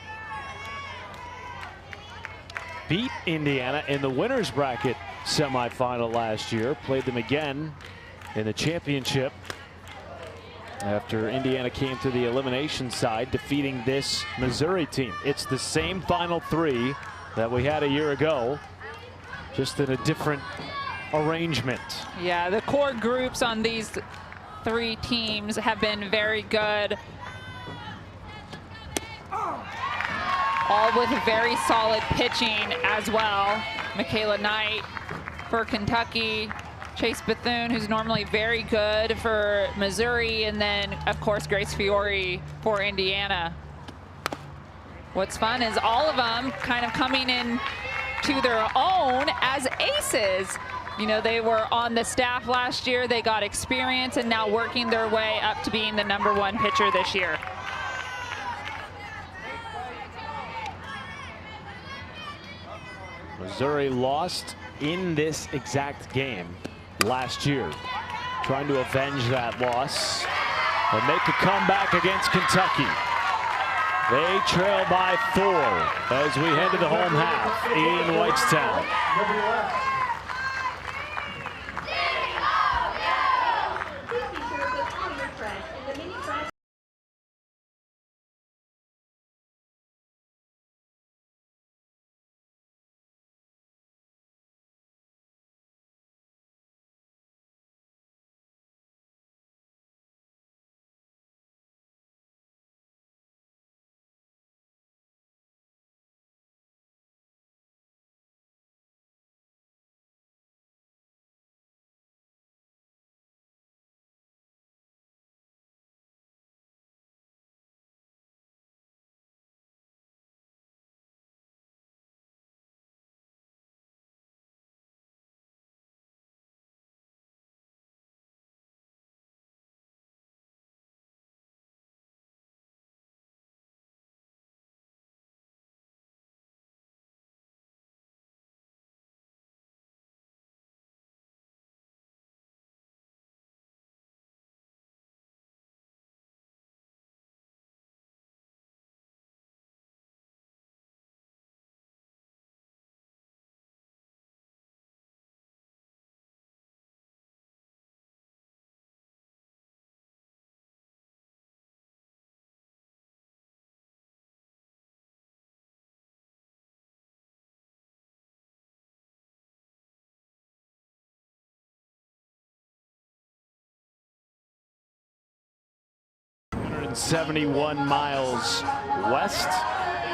Beat Indiana in the winner's bracket semifinal last year. Played them again in the championship after Indiana came to the elimination side, defeating this Missouri team. It's the same final 3 that we had a year ago, just in a different arrangement. Yeah, the core groups on these 3 teams have been very good. All with very solid pitching as well. Michaela Knight for Kentucky, Chase Bethune, who's normally very good for Missouri, and then, of course, Grace Fiore for Indiana. What's fun is all of them kind of coming in to their own as aces. You know, they were on the staff last year, they got experience, and now working their way up to being the #1 pitcher this year. Missouri lost in this exact game last year. Trying to avenge that loss and make a comeback against Kentucky. They trail by 4 as we head to the home half in Whitestown. nobody left. 171 miles west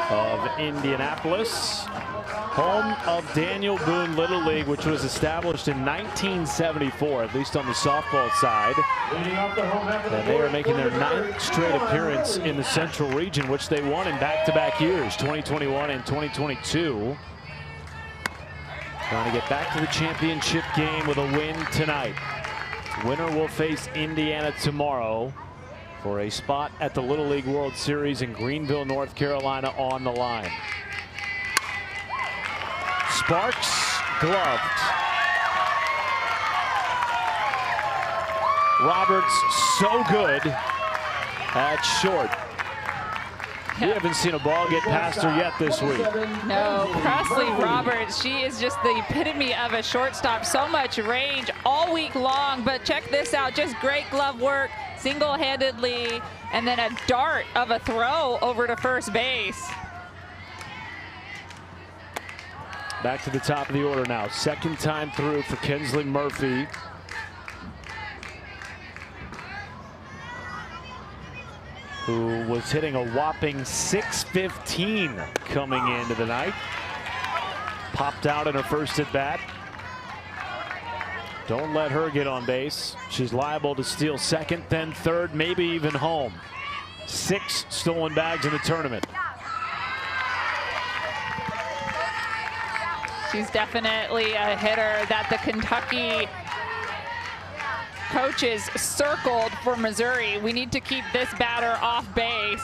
of Indianapolis, home of Daniel Boone Little League, which was established in 1974, at least on the softball side. And they are making their 9th straight appearance in the Central Region, which they won in back-to-back years, 2021 and 2022. Trying to get back to the championship game with a win tonight. Winner will face Indiana tomorrow for a spot at the Little League World Series in Greenville, North Carolina on the line. Sparks gloved. Roberts so good at short. We haven't seen a ball get past her yet this week. No, Presley Roberts, she is just the epitome of a shortstop. So much range all week long, but check this out, just great glove work, single-handedly, and then a dart of a throw over to first base. Back to the top of the order now. Second time through for Kinsley Murphy. Who was hitting a whopping .615 coming into the night. Popped out in her first at bat. Don't let her get on base. She's liable to steal second, then third, maybe even home. 6 stolen bags in the tournament. She's definitely a hitter that the Kentucky coaches circled for Missouri. We need to keep this batter off base.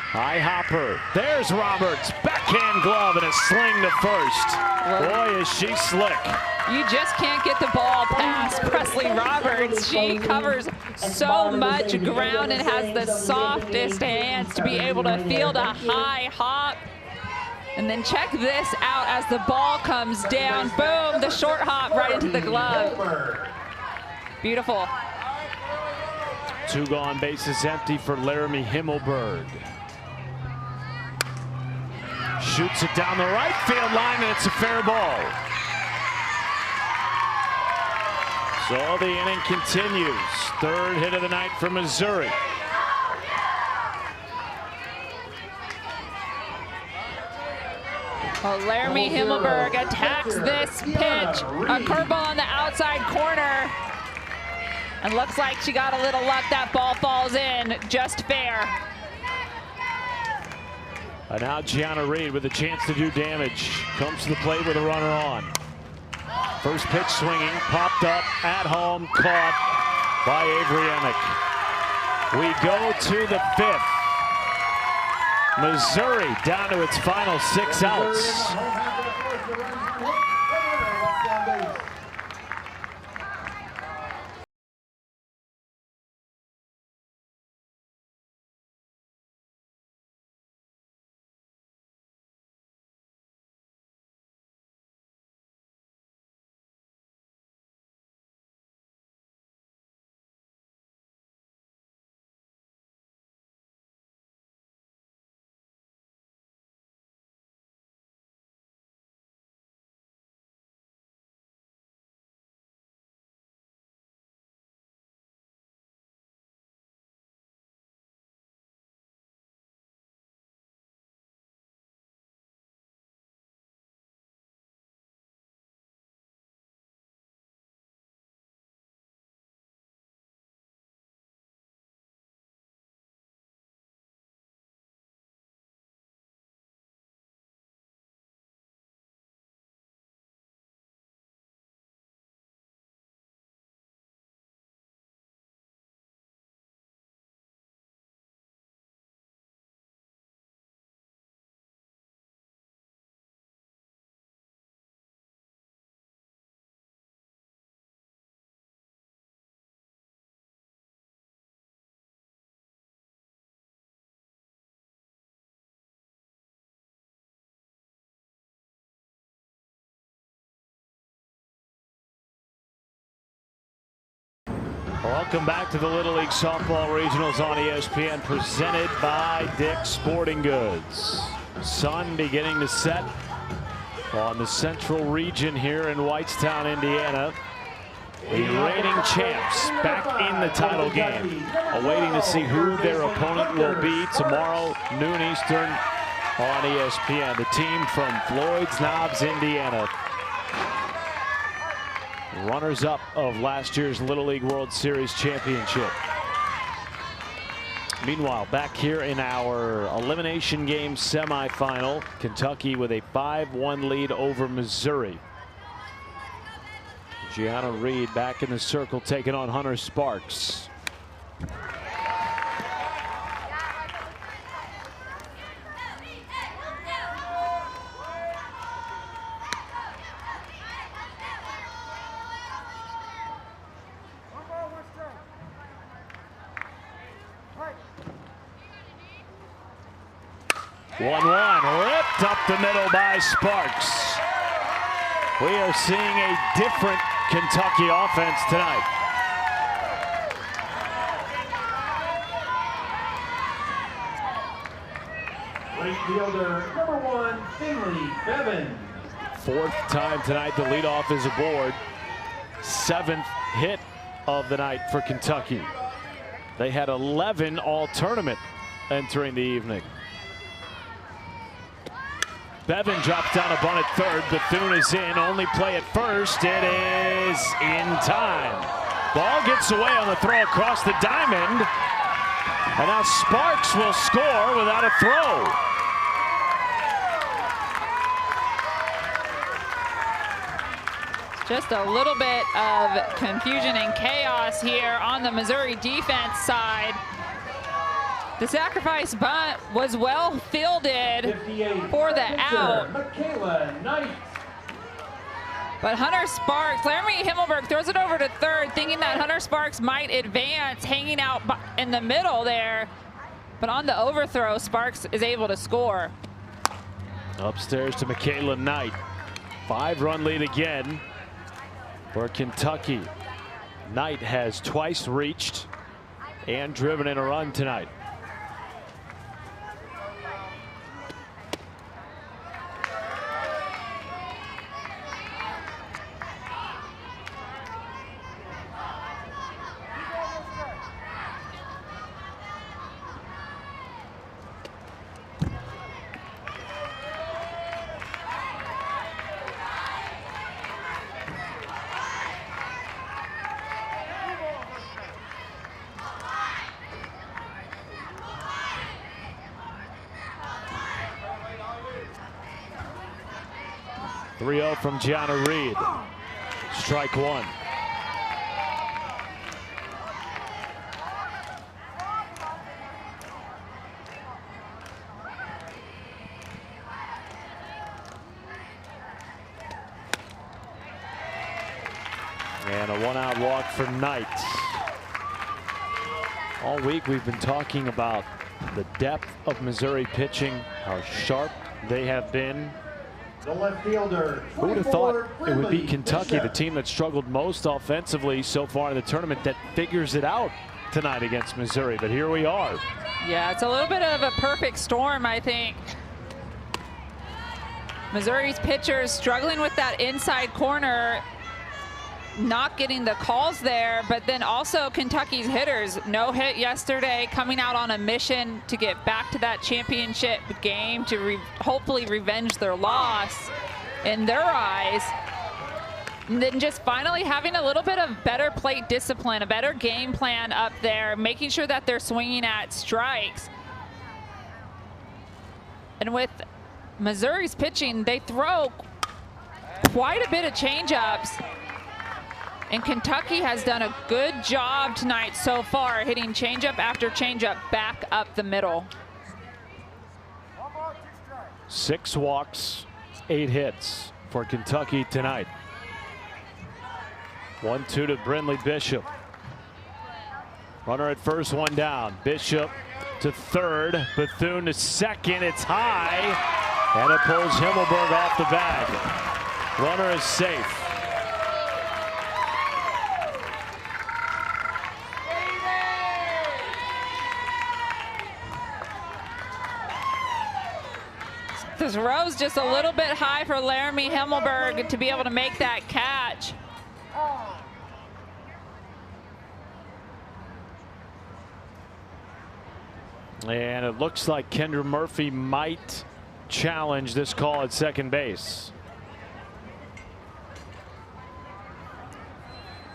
High hopper. There's Roberts. Backhand glove and a sling to first. Boy, is she slick. You just can't get the ball past Presley Roberts. She covers so much ground and has the softest hands to be able to field a high hop. And then check this out as the ball comes down. Boom, the short hop right into the glove. Beautiful. 2 gone, bases empty for Laramie Himmelberg. Shoots it down the right field line, and it's a fair ball. So the inning continues. 3rd hit of the night for Missouri. Well, Laramie Himmelberg attacks this pitch. A curveball on the outside corner. And looks like she got a little luck. That ball falls in just fair. And now Gianna Reed with a chance to do damage. Comes to the plate with a runner on. First pitch swinging, popped up at home, caught by Avery Emick. We go to the 5th. Missouri down to its final 6 outs. Welcome back to the Little League Softball Regionals on ESPN, presented by Dick's Sporting Goods. Sun beginning to set on the Central Region here in Whitestown, Indiana. The reigning champs back in the title game, awaiting to see who their opponent will be tomorrow, noon Eastern on ESPN. The team from Floyd's Knobs, Indiana. Runners-up of last year's Little League World Series championship. Meanwhile, back here in our elimination game semifinal, Kentucky with a 5-1 lead over Missouri. Gianna Reed back in the circle, taking on Hunter Sparks. Ripped up the middle by Sparks. We are seeing a different Kentucky offense tonight. Right fielder, number 1, Finley Bevan. Fourth time tonight the leadoff is aboard. 7th hit of the night for Kentucky. They had 11 all tournament entering the evening. Bevan drops down a bunt at third. Bethune is in. Only play at first. It is in time. Ball gets away on the throw across the diamond. And now Sparks will score without a throw. Just a little bit of confusion and chaos here on the Missouri defense side. The sacrifice bunt was well fielded for the out. But Hunter Sparks, Laramie Himmelberg throws it over to third, thinking that Hunter Sparks might advance, hanging out in the middle there. But on the overthrow, Sparks is able to score. Upstairs to Michaela Knight. 5-run lead again for Kentucky. Knight has twice reached and driven in a run tonight. From Gianna Reed. Strike one. And a 1-out walk for Knight. All week we've been talking about the depth of Missouri pitching, how sharp they have been. The left fielder. Who would have thought it would be Kentucky, the team that struggled most offensively so far in the tournament, that figures it out tonight against Missouri? But here we are. Yeah, it's a little bit of a perfect storm, I think. Missouri's pitchers struggling with that inside corner, not getting the calls there, but then also Kentucky's hitters. No hit yesterday, coming out on a mission to get back to that championship game to hopefully revenge their loss in their eyes. And then just finally having a little bit of better plate discipline, a better game plan up there, making sure that they're swinging at strikes. And with Missouri's pitching, they throw quite a bit of changeups. And Kentucky has done a good job tonight so far, hitting changeup after changeup back up the middle. 6 walks, 8 hits for Kentucky tonight. 1-2 to Brindley Bishop. Runner at first, 1 down. Bishop to third, Bethune to second. It's high, and it pulls Himmelberg off the bag. Runner is safe. This row's just a little bit high for Laramie Himmelberg to be able to make that catch. And it looks like Kendra Murphy might challenge this call at second base.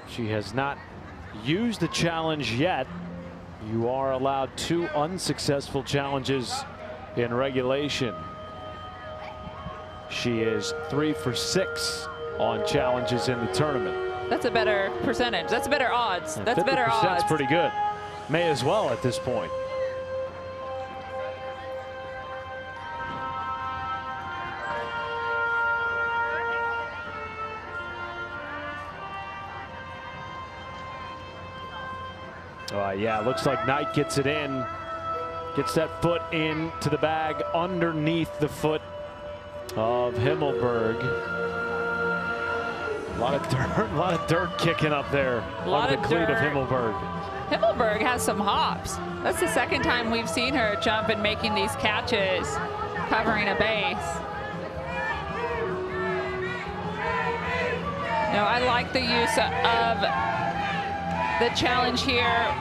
She has not used the challenge yet. You are allowed 2 unsuccessful challenges in regulation. She is 3 for 6 on challenges in the tournament. That's a better percentage. That's better odds. That's better odds. That's pretty good. May as well at this point. Yeah, looks like Knight gets it in. Gets that foot into the bag underneath the foot of Himmelberg. A lot of dirt kicking up there on the cleat of Himmelberg. Himmelberg has some hops. That's the second time we've seen her jump and making these catches, covering a base. No, I like the use of the challenge here.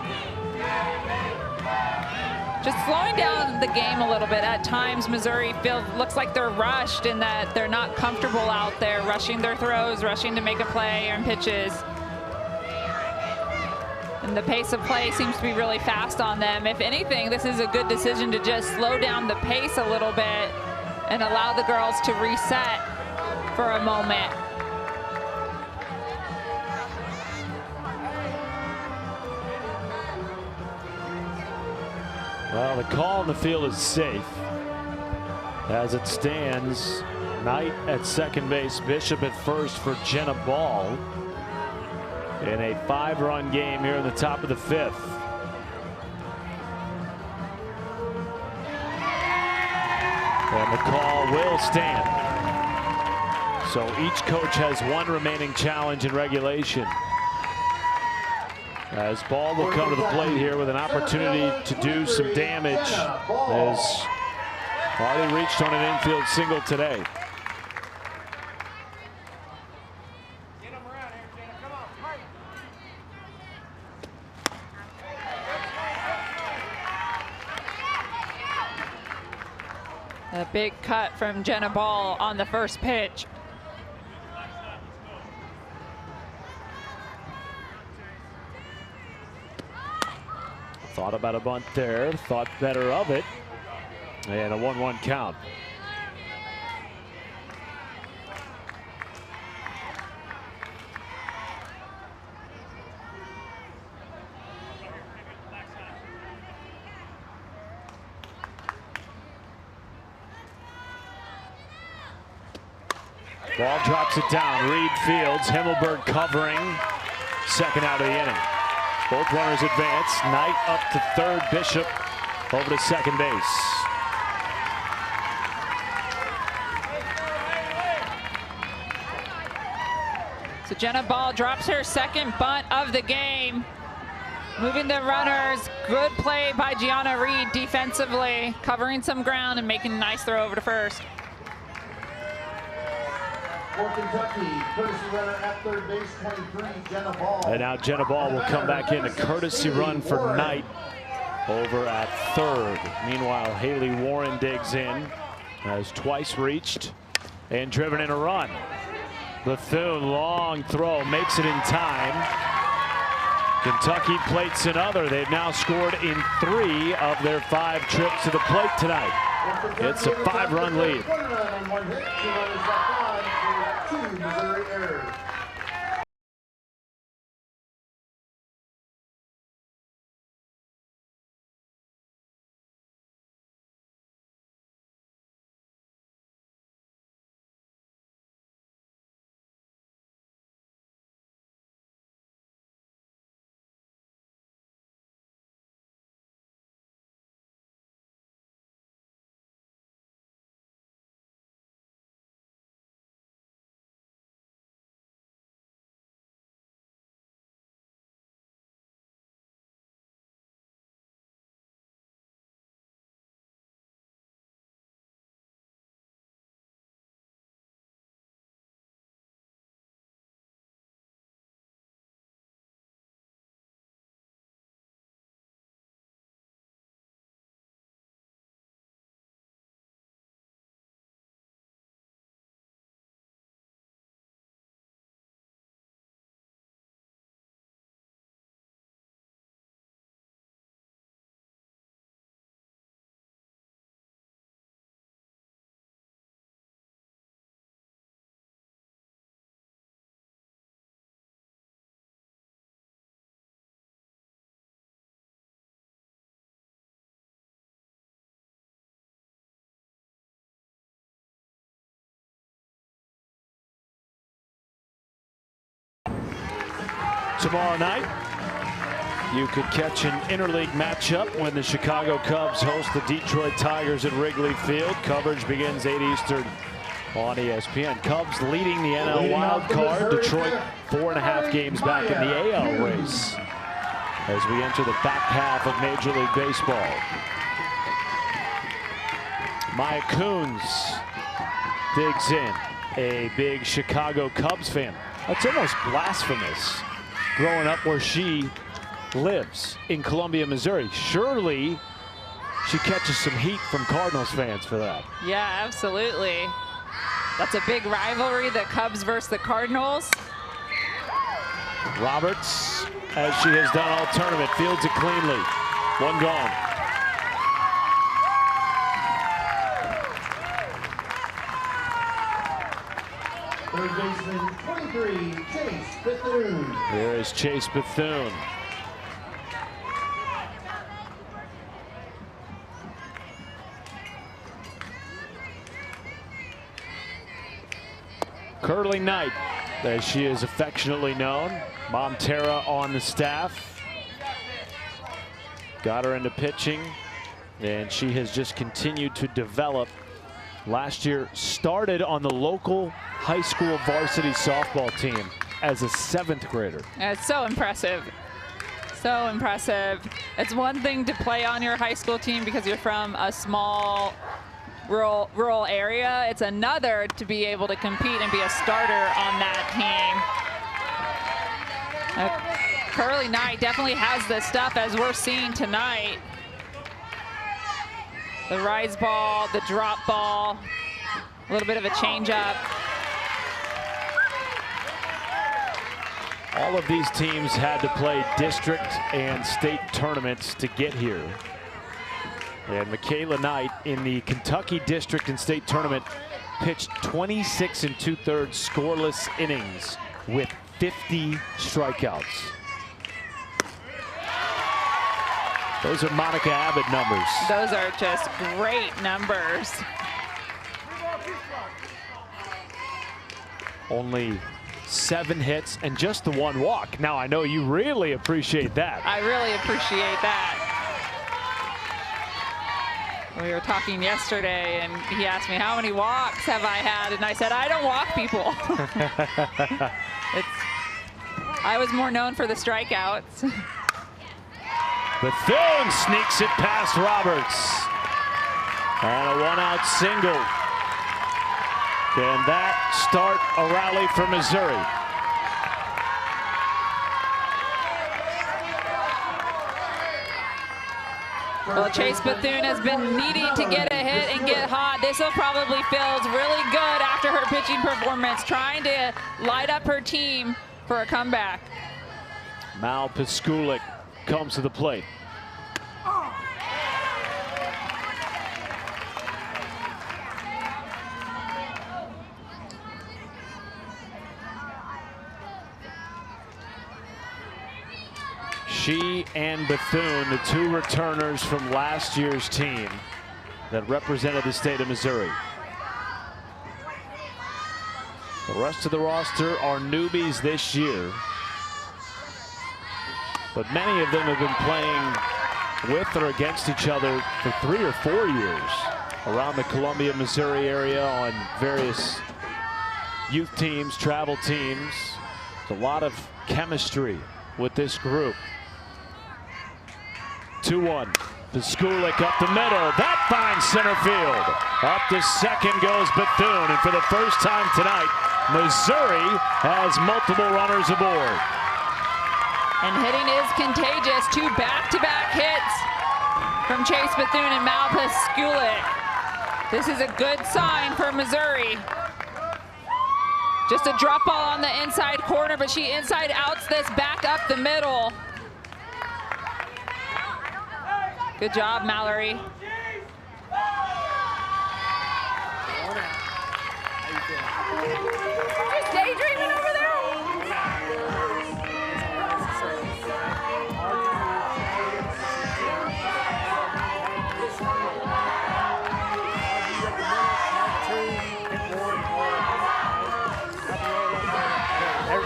Just slowing down the game a little bit. At times, Missouri looks like they're rushed in that they're not comfortable out there, rushing their throws, rushing to make a play and pitches. And the pace of play seems to be really fast on them. If anything, this is a good decision to just slow down the pace a little bit and allow the girls to reset for a moment. Well, the call on the field is safe. As it stands, Knight at second base, Bishop at first for Jenna Ball in a 5-run game here in the top of the 5th. And the call will stand. So each coach has 1 remaining challenge in regulation. As Ball will come to the plate here with an opportunity to do some damage, as already reached on an infield single today. A big cut from Jenna Ball on the first pitch. Thought about a bunt there, thought better of it, and a 1-1 count. Ball drops it down. Reed fields. Himmelberg covering. Second out of the inning. Both runners advance. Knight up to third. Bishop over to second base. So Jenna Ball drops her second bunt of the game. Moving the runners. Good play by Gianna Reed defensively, covering some ground and making a nice throw over to first. For Kentucky, courtesy runner at third base, 23, Jenna Ball. And now Jenna Ball will come back in. A courtesy run for Knight over at third. Meanwhile, Haley Warren digs in, has twice reached and driven in a run. Bethune, long throw, makes it in time. Kentucky plates another. They've now scored in 3 of their 5 trips to the plate tonight. It's a 5-run lead. 1 run on 1 hit, 2 runners left on for 2 Missouri errors. Tomorrow night, you could catch an interleague matchup when the Chicago Cubs host the Detroit Tigers at Wrigley Field. Coverage begins 8 Eastern on ESPN. Cubs leading the NL wild card. Detroit 4.5 games back in the AL race as we enter the back half of Major League Baseball. Maya Coons digs in, a big Chicago Cubs fan. That's almost blasphemous, growing up where she lives in Columbia, Missouri. Surely she catches some heat from Cardinals fans for that. Yeah, absolutely. That's a big rivalry, the Cubs versus the Cardinals. Roberts, as she has done all tournament, fields it cleanly. One gone. Third baseman 23, Chase Bethune. Here is Chase Bethune. Curly Knight, as she is affectionately known. Mom Tara on the staff. Got her into pitching, and she has just continued to develop. Last year started on the local high school varsity softball team as a 7th grader. It's so impressive. So impressive. It's one thing to play on your high school team because you're from a small rural area. It's another to be able to compete and be a starter on that team. Curly Knight definitely has the stuff, as we're seeing tonight. The rise ball, the drop ball, a little bit of a changeup. All of these teams had to play district and state tournaments to get here. And Michaela Knight in the Kentucky District and State Tournament pitched 26 2/3 scoreless innings with 50 strikeouts. Those are Monica Abbott numbers. Those are just great numbers. Only 7 hits and just the 1 walk. Now, I know you really appreciate that. I really appreciate that. We were talking yesterday, and he asked me, how many walks have I had? And I said, I don't walk people. I was more known for the strikeouts. Bethune sneaks it past Roberts. And a 1-out single. Can that start a rally for Missouri? Well, Chase Bethune has been needing to get a hit and get hot. This will probably feels really good after her pitching performance, trying to light up her team for a comeback. Mal Piskulik comes to the plate. She and Bethune, the 2 returners from last year's team that represented the state of Missouri. The rest of the roster are newbies this year, but many of them have been playing with or against each other for 3 or 4 years around the Columbia, Missouri area on various youth teams, travel teams. There's a lot of chemistry with this group. 2-1. Piskulik up the middle. That finds center field. Up to second goes Bethune. And for the first time tonight, Missouri has multiple runners aboard. And hitting is contagious. 2 back-to-back hits from Chase Bethune and Mal Piskulik. This is a good sign for Missouri. Just a drop ball on the inside corner, but she inside outs this back up the middle. Good job, Mallory. Just daydreaming over there.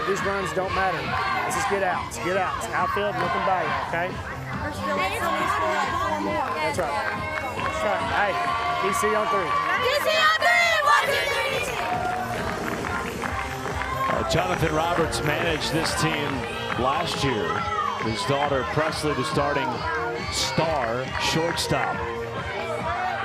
These runs don't matter. Let's just get out. Let's get out. It's outfield, nothing by you, okay? That's right. That's right. Hey, DC on 3. DC on 3. 1, 2, 3. Jonathan Roberts managed this team last year. His daughter Presley, the starting star shortstop.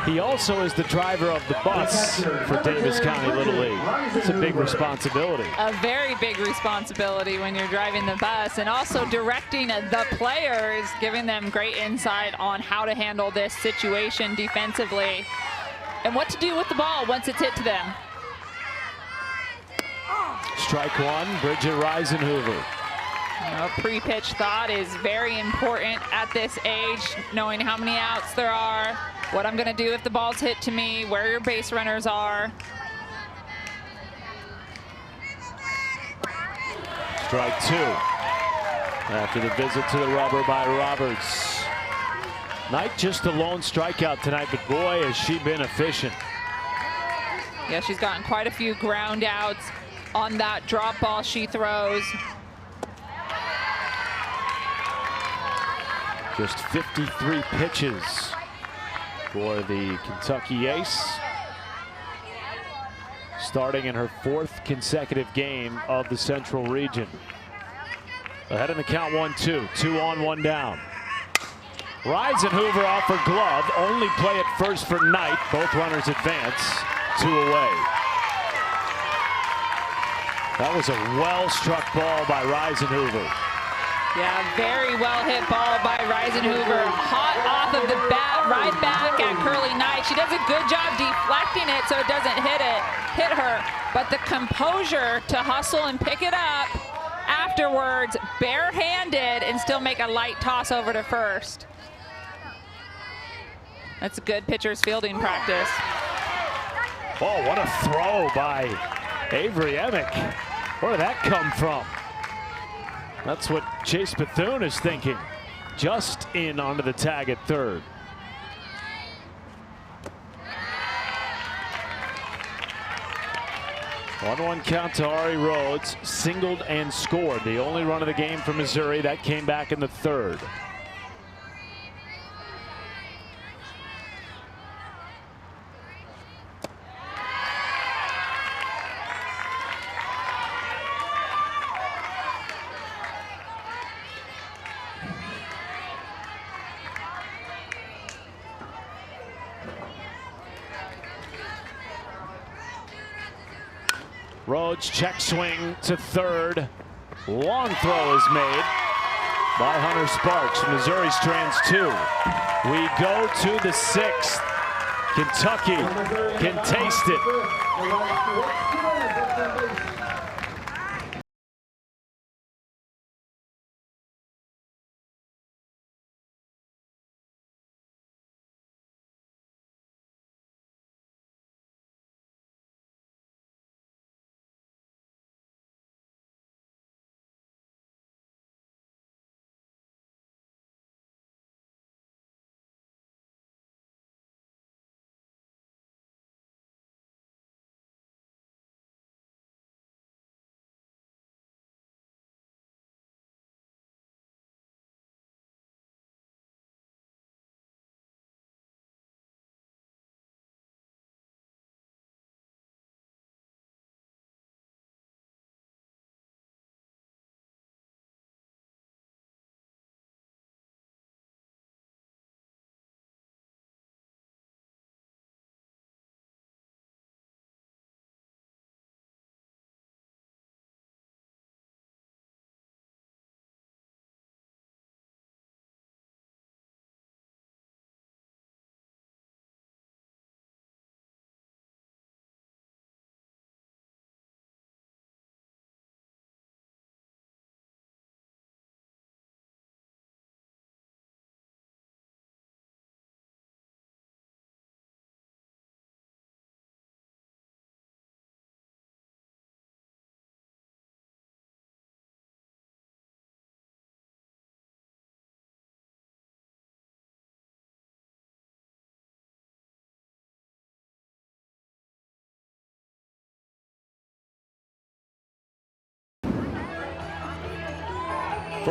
He also is the driver of the bus for Davis County Little League. It's a big responsibility. A very big responsibility when you're driving the bus, and also directing the players, giving them great insight on how to handle this situation defensively and what to do with the ball once it's hit to them. Strike one, Bridget Reisenhoover. Pre-pitch thought is very important at this age, knowing how many outs there are, what I'm going to do if the ball's hit to me, where your base runners are. Strike two after the visit to the rubber by Roberts. Knight just a lone strikeout tonight, but boy, has she been efficient. Yeah, she's gotten quite a few ground outs on that drop ball she throws. Just 53 pitches for the Kentucky ace. Starting in her 4th consecutive game of the Central Region. Ahead in the count 1-2. 2 on, 1 down. Reisenhoover off her glove. Only play at first for Knight. Both runners advance. 2 away. That was a well-struck ball by Reisenhoover. Yeah, very well hit ball by Reisenhoover. Hot off of the bat, right back at Curly Knight. She does a good job deflecting it so it doesn't hit her. But the composure to hustle and pick it up afterwards, barehanded, and still make a light toss over to first. That's a good pitcher's fielding practice. Oh, what a throw by Avery Emick. Where did that come from? That's what Chase Bethune is thinking. Just in onto the tag at third. One count to Ari Rhodes, singled and scored. The only run of the game for Missouri. That came back in the 3rd. Rhodes check swing to third. Long throw is made by Hunter Sparks. Missouri strands 2. We go to the 6th. Kentucky can taste it.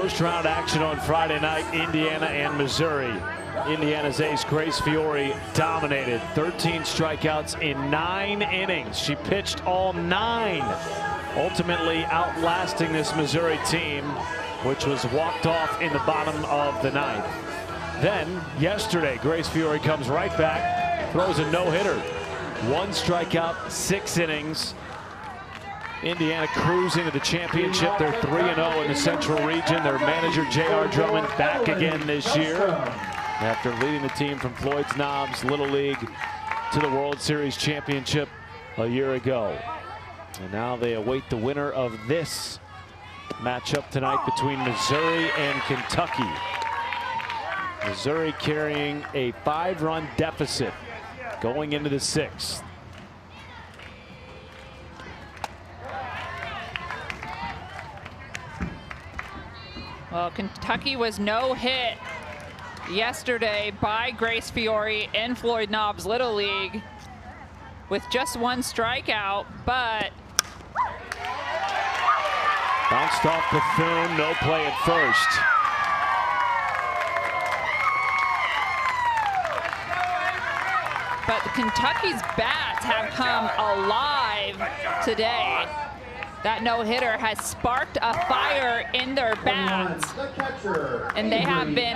first round action on Friday night, Indiana and Missouri. Indiana's ace Grace Fiore dominated, 13 strikeouts in 9 innings. She pitched all 9, ultimately outlasting this Missouri team, which was walked off in the bottom of the 9th. Then yesterday, Grace Fiore comes right back, throws a no-hitter. 1 strikeout, 6 innings. Indiana cruising to the championship. They're 3-0 in the Central Region. Their manager, J.R. Drummond, back again this year after leading the team from Floyd's Knobs Little League to the World Series championship a year ago. And now they await the winner of this matchup tonight between Missouri and Kentucky. Missouri carrying a 5-run deficit going into the 6th. Well, Kentucky was no hit yesterday by Grace Fiore in Floyd Knobs Little League with just 1 strikeout, but bounced off Bethune, no play at first. But Kentucky's bats have come alive today. That no-hitter has sparked a fire in their bats, and they have been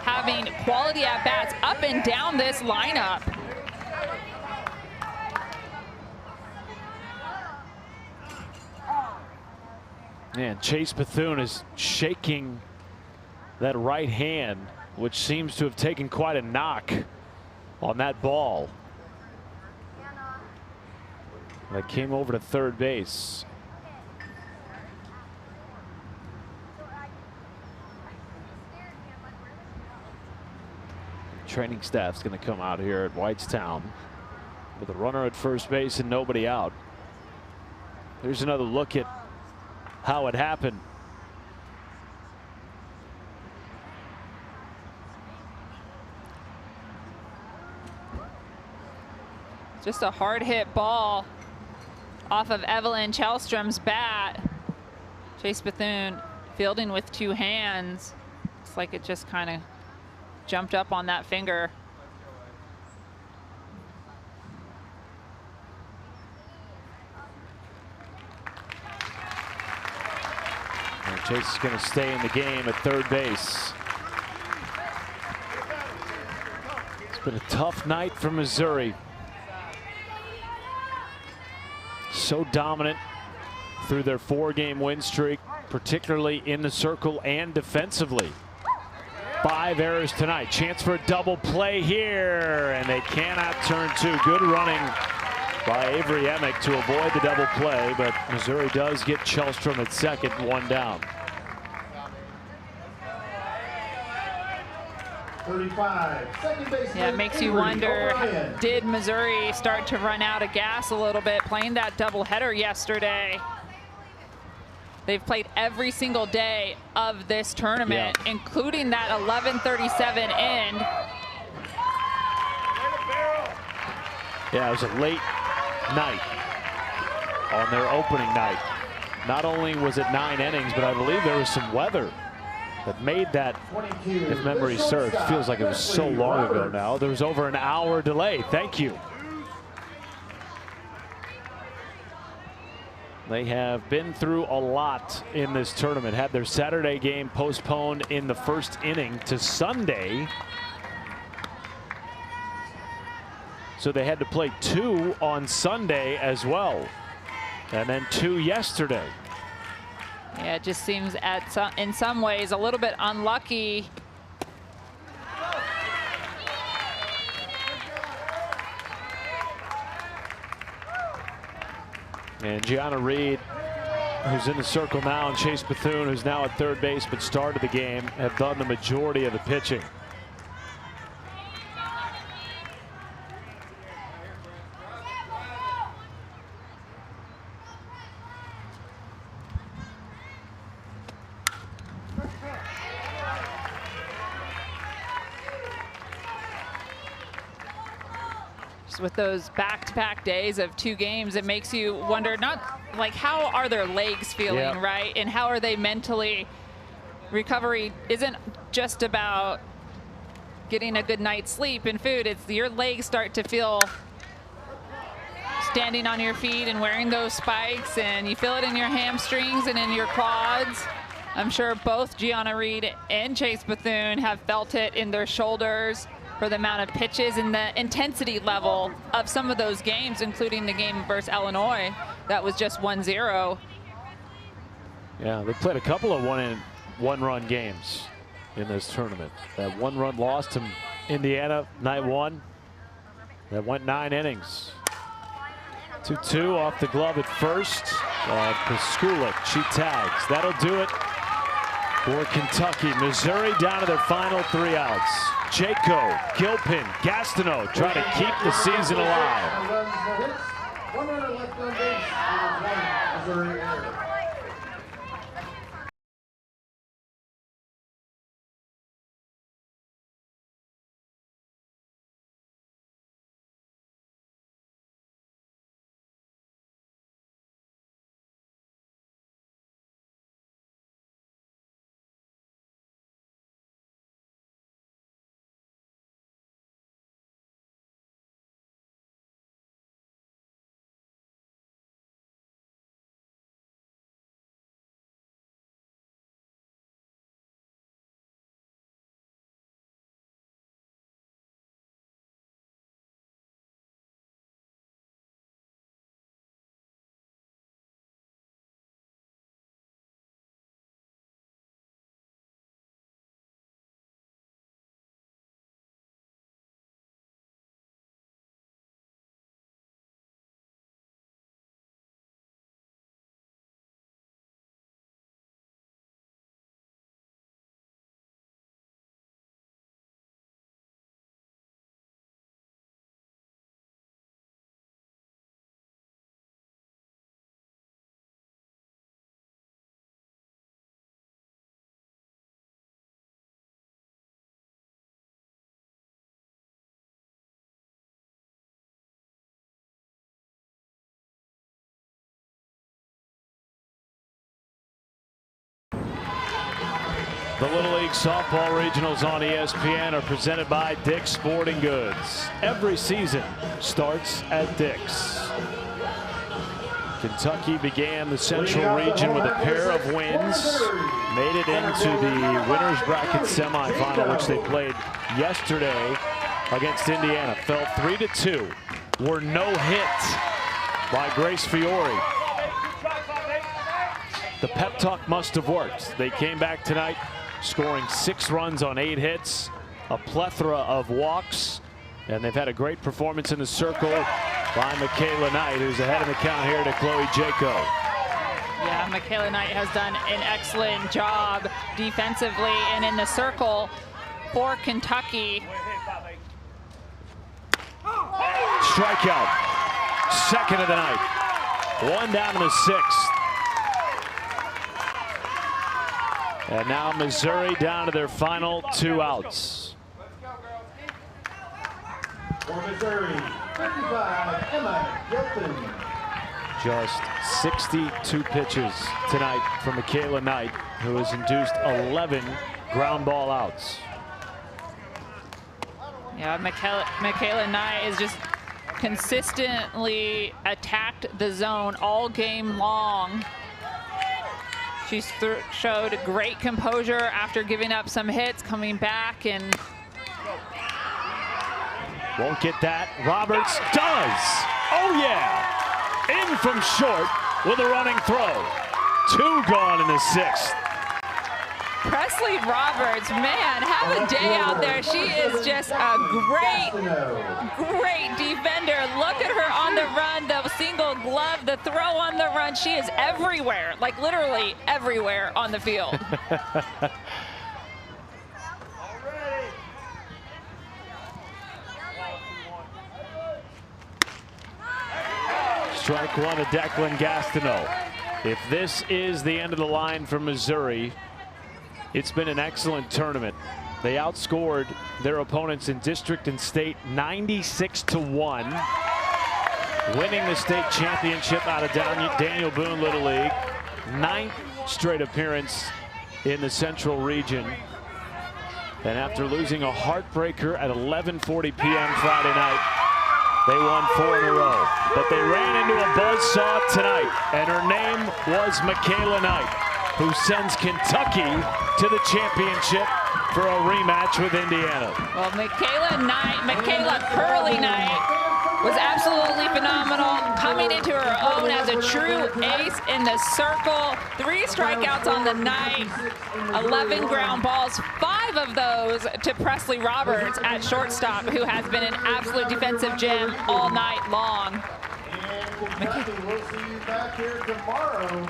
having quality at-bats up and down this lineup. And Chase Bethune is shaking that right hand, which seems to have taken quite a knock on that ball. That came over to third base. Training staff's going to come out here at Whitestown with a runner at first base and nobody out. Here's another look at how it happened. Just a hard hit ball off of Evelyn Chelstrom's bat. Chase Bethune fielding with 2 hands. Looks like it just kind of jumped up on that finger. And Chase is going to stay in the game at third base. It's been a tough night for Missouri. So dominant through their 4-game win streak, particularly in the circle and defensively. 5 errors tonight. Chance for a double play here, and they cannot turn 2. Good running by Avery Emick to avoid the double play, but Missouri does get Chelstrom at second, 1 down. 35. Second base. Yeah, it makes you wonder, did Missouri start to run out of gas a little bit playing that doubleheader yesterday? They've played every single day of this tournament, including that 11:37 end. Yeah, it was a late night on their opening night. Not only was it 9 innings, but I believe there was some weather that made that, if memory serves, feels like it was so long ago now. There was over an hour delay. Thank you. They have been through a lot in this tournament. Had their Saturday game postponed in the first inning to Sunday. So they had to play 2 on Sunday as well. And then 2 yesterday. Yeah, it just seems in some ways a little bit unlucky. And Gianna Reed, who's in the circle now, and Chase Bethune, who's now at third base but started the game, have done the majority of the pitching. With those back-to-back days of 2 games, it makes you wonder, not like how are their legs feeling, right? And how are they mentally recovery isn't just about getting a good night's sleep and food. It's your legs start to feel standing on your feet and wearing those spikes, and you feel it in your hamstrings and in your quads. I'm sure both Gianna Reid and Chase Bethune have felt it in their shoulders for the amount of pitches and the intensity level of some of those games, including the game versus Illinois that was just 1-0. Yeah, they played a couple of one-run games in this tournament. That one-run loss to Indiana night one that went 9 innings. 2-2 off the glove at first. Piskulik, she tags. That'll do it for Kentucky. Missouri down to their final 3 outs. Jaco, Gilpin, Gastineau try to keep the season alive. 1 runner left on base. Missouri error. The Little League Softball Regionals on ESPN are presented by Dick's Sporting Goods. Every season starts at Dick's. Kentucky began the Central Region with a pair of wins, made it into the winner's bracket semifinal, which they played yesterday against Indiana. Fell 3-2. Were no hit by Grace Fiore. The pep talk must have worked. They came back tonight, scoring 6 runs on 8 hits, a plethora of walks, and they've had a great performance in the circle by Michaela Knight, who's ahead of the count here to Chloe Jaco. Yeah, Michaela Knight has done an excellent job defensively and in the circle for Kentucky. Strikeout, second of the night. 1 down in the 6th. And now Missouri down to their final 2 outs. For Missouri, 55, Emma Gilpin. Just 62 pitches tonight from Michaela Knight, who has induced 11 ground ball outs. Yeah, Michaela Knight is just consistently attacked the zone all game long. She showed great composure after giving up some hits, coming back and won't get that. Roberts does. Oh yeah, in from short with a running throw. 2 gone in the 6th. Presley Roberts, man, have a day out there. She is just a great defender. Look at her on the run, the single glove, the throw on the run. She is everywhere, like literally everywhere on the field. Strike 1 to Declan Gastineau. If this is the end of the line for Missouri, it's been an excellent tournament. They outscored their opponents in district and state 96-1, winning the state championship out of Daniel Boone Little League. 9th straight appearance in the Central Region. And after losing a heartbreaker at 11:40 p.m. Friday night, they won 4 in a row. But they ran into a buzzsaw tonight, and her name was Michaela Knight, who sends Kentucky to the championship for a rematch with Indiana. Well, Michaela Curly Knight was absolutely phenomenal, coming into her own as a true ace in the circle. 3 strikeouts on the night, 11 ground balls, 5 of those to Presley Roberts at shortstop, who has been an absolute defensive gem all night long. And Kentucky, we'll see you back here tomorrow.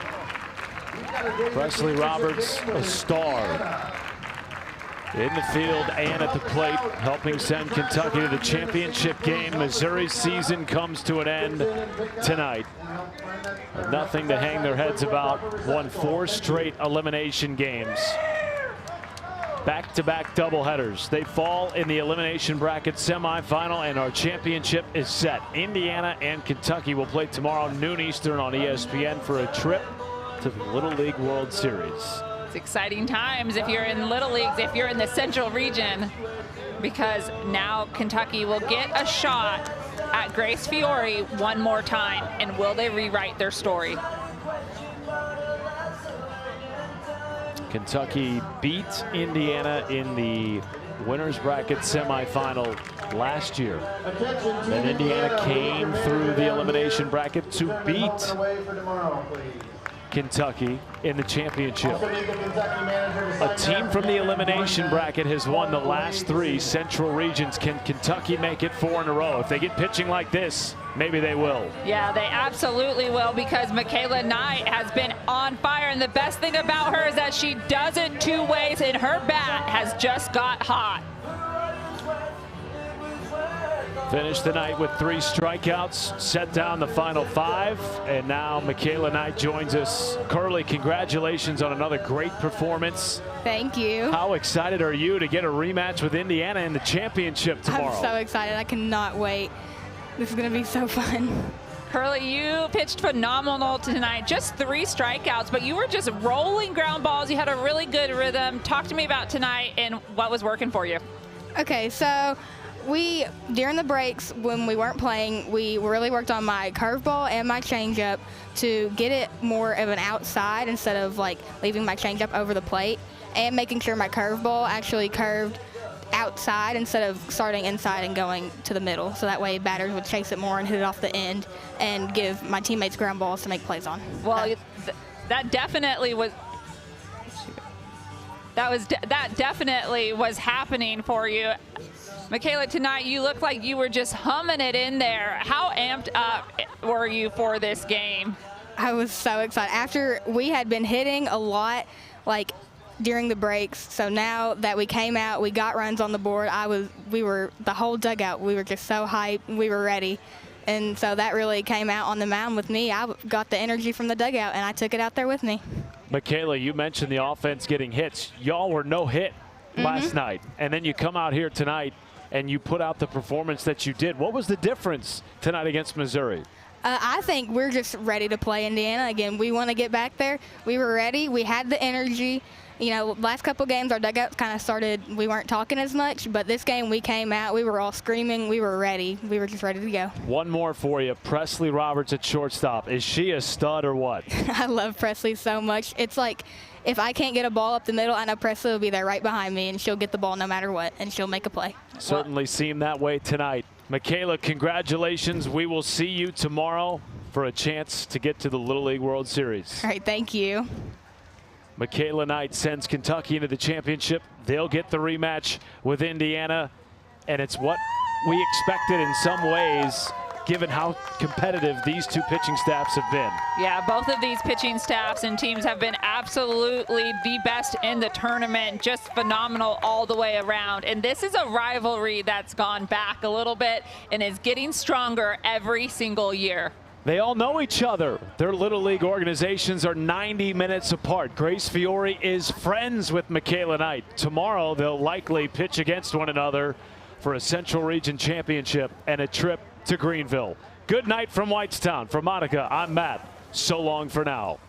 Presley Roberts, a star in the field and at the plate, helping send Kentucky to the championship game. Missouri's season comes to an end tonight. Nothing to hang their heads about. Won 4 straight elimination games. Back-to-back doubleheaders. They fall in the elimination bracket semifinal, and our championship is set. Indiana and Kentucky will play tomorrow noon Eastern on ESPN for a trip to the Little League World Series. It's exciting times if you're in Little Leagues, if you're in the Central Region, because now Kentucky will get a shot at Grace Fiore one more time. And will they rewrite their story? Kentucky beat Indiana in the winners bracket semifinal last year. And Indiana came through the elimination bracket to beat Kentucky in the championship. A team from the elimination bracket has won the last 3 Central Regions. Can Kentucky make it 4 in a row? If they get pitching like this, maybe they will. Yeah, they absolutely will, because Michaela Knight has been on fire, and the best thing about her is that she does it 2 ways, and her bat has just got hot. Finished the night with 3 strikeouts, set down the final 5, and now Michaela Knight joins us. Curly, congratulations on another great performance. Thank you. How excited are you to get a rematch with Indiana in the championship tomorrow? I'm so excited. I cannot wait. This is going to be so fun. Curly, you pitched phenomenal tonight. Just 3 strikeouts, but you were just rolling ground balls. You had a really good rhythm. Talk to me about tonight and what was working for you. Okay, so during the breaks when we weren't playing, we really worked on my curveball and my changeup to get it more of an outside instead of like leaving my changeup over the plate, and making sure my curveball actually curved outside instead of starting inside and going to the middle. So that way batters would chase it more and hit it off the end and give my teammates ground balls to make plays on. Well, that definitely was. That definitely was happening for you. Michaela, tonight you looked like you were just humming it in there. How amped up were you for this game? I was so excited. After we had been hitting a lot, like during the breaks, so now that we came out, we got runs on the board. We were the whole dugout. We were just so hyped. We were ready, and so that really came out on the mound with me. I got the energy from the dugout, and I took it out there with me. Michaela, you mentioned the offense getting hits. Y'all were no hit last night, and then you come out here tonight and you put out the performance that you did. What was the difference tonight against Missouri? I think we're just ready to play Indiana again. We want to get back there. We were ready. We had the energy. You know, last couple games our dugouts kind of started, we weren't talking as much, but this game we came out, we were all screaming, we were ready. We were just ready to go. One more for you. Presley Roberts at shortstop. Is she a stud or what? I love Presley so much. It's like, if I can't get a ball up the middle, I know Presley will be there right behind me, and she'll get the ball no matter what, and she'll make a play. Certainly seemed that way tonight. Michaela, congratulations. We will see you tomorrow for a chance to get to the Little League World Series. All right, thank you. Michaela Knight sends Kentucky into the championship. They'll get the rematch with Indiana, and it's what we expected in some ways, given how competitive these 2 pitching staffs have been. Yeah, both of these pitching staffs and teams have been absolutely the best in the tournament, just phenomenal all the way around. And this is a rivalry that's gone back a little bit and is getting stronger every single year. They all know each other. Their Little League organizations are 90 minutes apart. Grace Fiore is friends with Michaela Knight. Tomorrow they'll likely pitch against one another for a Central Region championship and a trip to Greenville. Good night from Whitestown. For Monica, I'm Matt. So long for now.